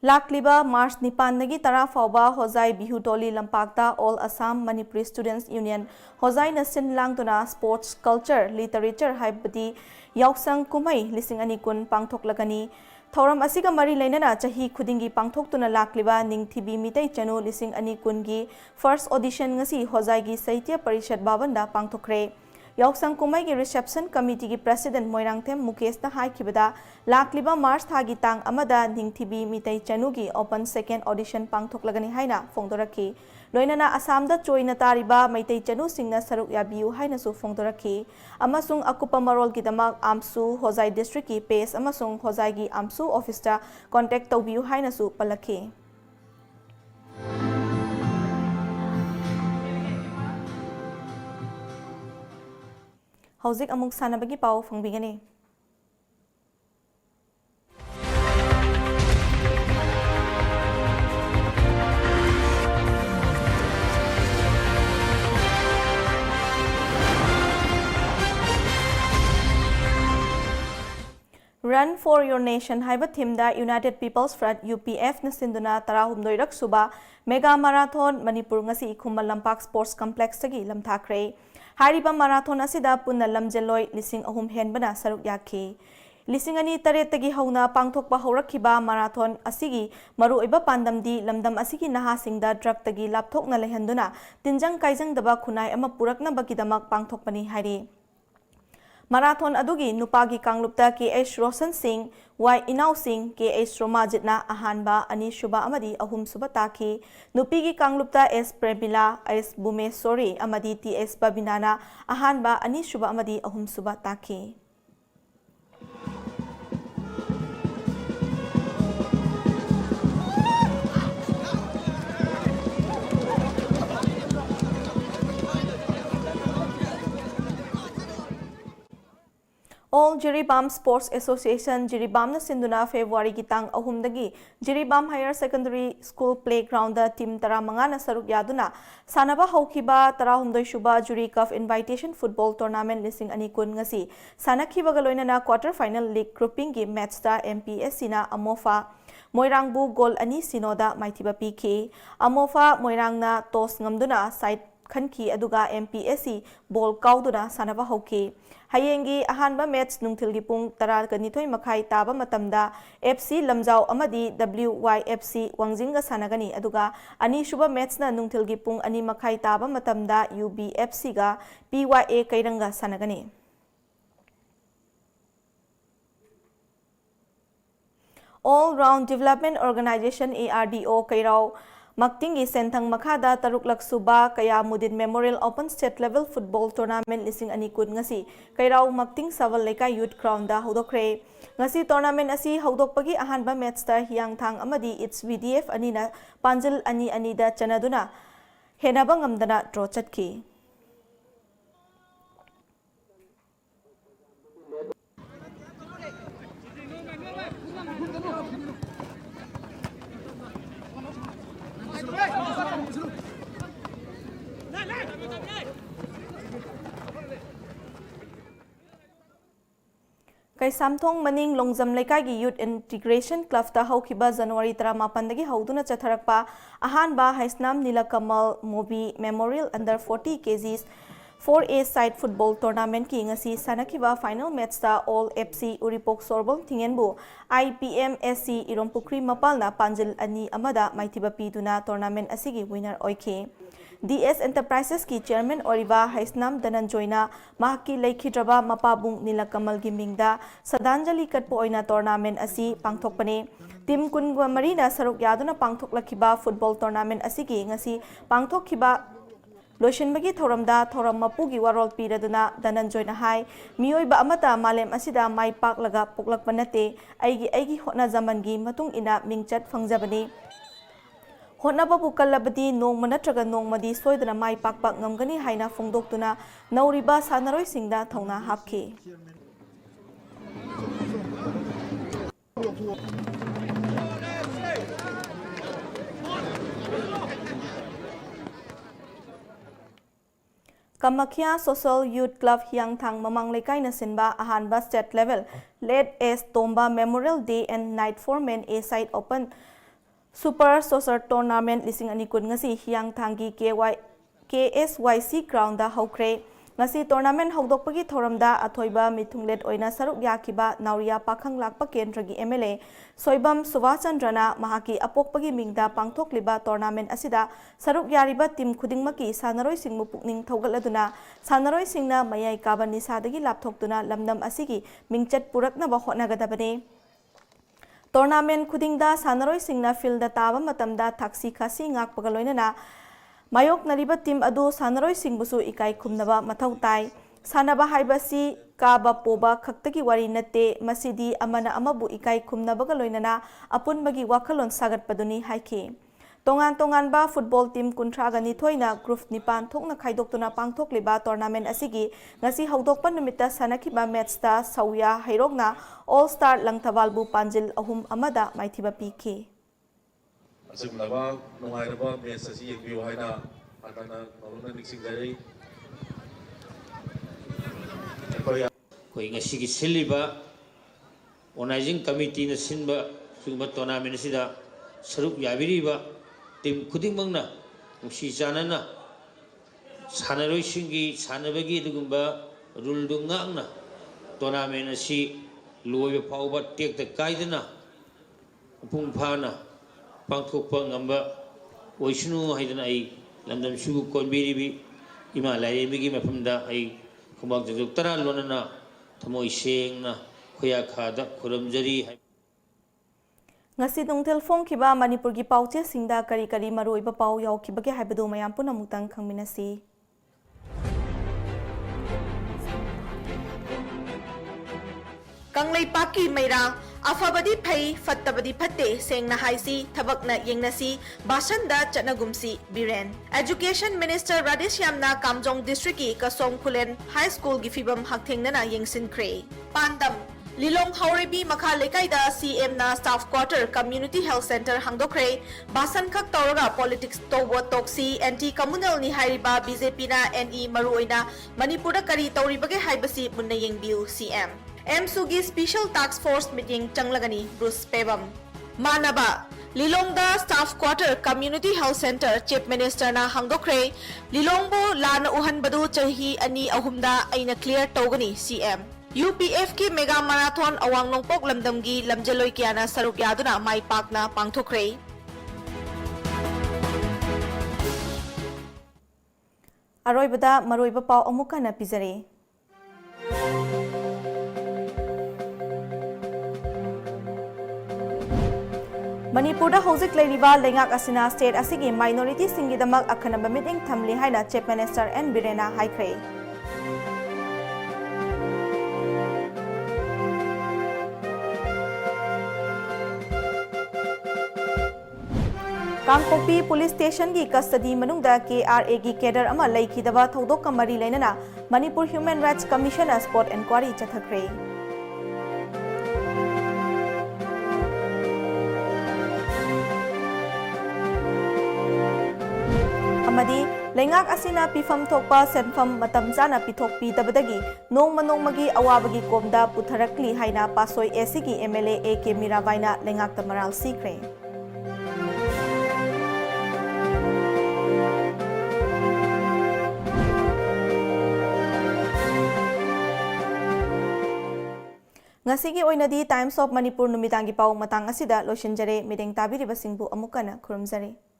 Lakliba March Nipan nagi tara fauba Hozai Bihu Toli Lampakta All Assam Manipuri Students Union Hozai na sinlangtuna sports culture literature haibadi yausang kumai lising ani kun pangthoklagani Thoram asiga mari lainana chahi khudingi pangthoktuna lakliba ningthibi mitai chanu lising ani kungi first audition ngasi Hozai gi Saitya Parishad Bhavanda pangthokre Yausang kumai gi reception committee gi president Moirangthem Mukesh na haikibada lakliba March thagi tang amada ningthibi mitai chanu gi open second audition pangthoklagani haina fongdoraki loinana Assam da choina tariba maitai chanu singna saruk yabiu haina su fongdoraki amasung akupa marol gi damak amsu Hozai district ki pes amasung Hozai gi amsu office ta contact tobiu haina su palaki Hauzik amuk sanabagi pau fangbigani Run for Your Nation haiba thimda United People's Front UPF na sinduna tarahumdoirak suba mega marathon Manipur ngasi ikhumal lampak sports complex tagi lamthakre Hariba marathon asida punna lamjeloi lising ahum henbana saruk yaki lising ani tare tagi hauna pangthokpa haurakhiba marathon asigi maru oiba pandamdi lamdam asigi naha singda drug tagi lapthokna lehenduna tinjang kaijang daba khunai ama purakna bakidamak pangthokpani hari Marathon adugi nupagi kanglupta KH Roshan Singh, Y Inaw Singh, KH Romajitna ahanba ani shuba amadi ahum suba taki, nupigi kanglupta S Premila, S Bumesori amadi TS Babinana ahanba ani shuba amadi ahum suba taki. All Jiribam Sports Association Jiribam na sinduna February gitang ahumdagi Jiribam Higher Secondary School Playground da team tara mga na saruk yaduna sanaba haukiba tara humdoy shuba Jury Cup Invitation Football Tournament lising anikun ngasi sanakhiba galoina na quarter final league grouping gi match da MPSC na Amofa Moirangbu goal ani sinoda maithiba piki Amofa Moirang na toss ngamduna side khanki aduga MPSC ball kauduna sanaba hauki Hayengi ahanba match nungthilgi pung tara ganithoi makhai taba matamda FC Lamjau amadi WYFC Wangjinga sanagani aduga ani shuba match na nungthilgi pung ani makhai taba matamda UBFC ga PYA Kairanga sanagani All Round Development Organization ARDO Kairau Maktingi Senthang Makada Taruklak Suba Kayamudin Memorial Open State Level Football Tournament lising anikun ngasi kairaw Makting Saval Leka Youth Crown da hodokre ngasi tournament asi hodokpagi ahanba match ta Hiyangthang amadi its VDF anina Panjil ani da chanaduna henaba ngamdana draw chatki Kay Samthong Maning Longjam Lekagi Youth Integration Club ta haukiba January 18 dagi hauduna chatharakpa ahanba Haisnam Nilakamal Mobi Memorial Under 40 kgs 4A side football tournament ki ngasi sanakiba final match ta All FC Uripok Sorbol Tingenbu IPM SC Irompukri Mapalna Panjil ani amada maitiba piduna tournament asigi winner oike DS Enterprises ki chairman Oriva Haisnam Dananjoyna mahaki Laikhidraba Mapabung Nilakamal Gimingda Sadanjali Katpo oina tournament asi pangthokpane Team Kungwa Marina Saruk Yaduna pangthoklakiba football tournament asigi ngasi pangthokkiba Loshinbagi Thoramda Thoram Mapugi Warol Piraduna Dananjoyna Hai Mioiba Amata Malem Asida Mai Paklaga Puklakpanate Aigi Hotna Zamangi Matung ina Mingchat Fangjabani Hotnaba Pukalabadi Nong Manatraga Nong Madi Soidana Mai Pakpak Ngamgani Haina Fongdoktuna Nauriba Sanaroi Singda Thongna Hapki Kamakhya Social Youth Club Hiyangthang Mamang Lekai na sinba ahanba state level led as Tomba Memorial Day and Night for Men A Side Open Super Social Tournament lising anikun ngasi Hiyangthangi KSYC ground da haukre ngasi tournament haudokpagi thoramda athoiba mithunglet oina saruk yakiba Nauria Pakhang Lakpa Kendragi MLA Soibam Subhachandrana mahaki apokpagi mingda pangthokliba tournament asida saruk yariba team khudingmaki sanaroi singmu pukning thogaladuna sanaroi singna mayai kaba nisadagi lapthoktuna lamdam asigi mingchat puraknaba hotnagadabane Tournament khudingda sanaroi singna field da taba matamda thaksi khasi ngakpaga loinana Mayok nariba team adu sanaroi singbusu ikai khumnaba mathau tai sanaba haibasi kaba poba khaktagi wari nate masidi amana amabu ikai khumnabaga loinana apunbagi wakhalon sagatpaduni haiki tongan ba football team kunthraga ni thoina group nipan thokna khaidoktuna pangthokliba tournament asigi ngasi haudokpa numita sanakiba match ta sauya hairogna all star langthabalbu panjil ahum amada maithiba piki Asimlaba nungairaba match asi yengbiyo haina adana noruna nixingjari koi ngasigi siliba organizing committee na sinba singba tournament sida saruk yabiriba team khudingmangna nungsi janana sanaroi singi sanabagi dugumba rule dungangna tournament asi loiba phauba tekta kaidana pungphana pangthokpa ngamba oisnu haidana ai lamdam sugu konbiribi ima lairemigi mafamda ai khumak juk tara lonana thamoi sengna khoya khada khuramjari ngasi dungtel phongkiba Manipur gi pauche singda kari maroiba pau yaukibage haibadu mayam punamutang khangminasi Kanglai Paki Maira Afabadi Pai Fattabadi Pate Sengna Haisi Tabakna Yengnasi Bashanda Chatnagumsi Biren Education Minister Radesh Yamna Kamjong District Kasong Kulen High School Gifibam Haktengnana Yengsin Kre Pandam Lilong Haurebi Makha Lekaida CM na Staff Quarter Community Health Center Hangdokre Basan Khak Tauraga Politics Tobo Toksi Anti Communal ni Hairiba BJP na NE Maruoina Manipura Kari Tauribage Haibasi Munna Yengbiu CM MSUGI Special Task Force Meeting Changlagani Bruce Pebam Manaba Lilongda Staff Quarter Community Health Center Chief Minister na Hangdokre Lilongbo Lana Uhan Badu Chahi Ani Ahumda Aina Clear Togani CM UPF ki Mega Marathon Awang Nongpok Lamdamgi Lamjaloy Kiana Saruk Yaduna Mai Pakna Pangthokre Aroibada Maroiba Pau Amuka na Pizare Manipurda hojik leiriba lengak asina state asigi minority singidamak akhanaba meeting thamli haina Chief Minister N Birena haikre. Kangkopi Police Station ki custody manungda KRA ki cadre ama leikidaba thodok kamari leinana Manipur Human Rights Commission spot inquiry chathakre. Amadi lengak asina pifam thokpa senfam matam chana pithokpi tabadagi nongmagi awabagi komda putharakli haina pasoi SC MLA AK Mirabaina lengak tamaral sikre. Ngasigi oinadi Times of Manipur numitangi pau matang asida losinjare mideng tabiribasingbu amukana khurumjare.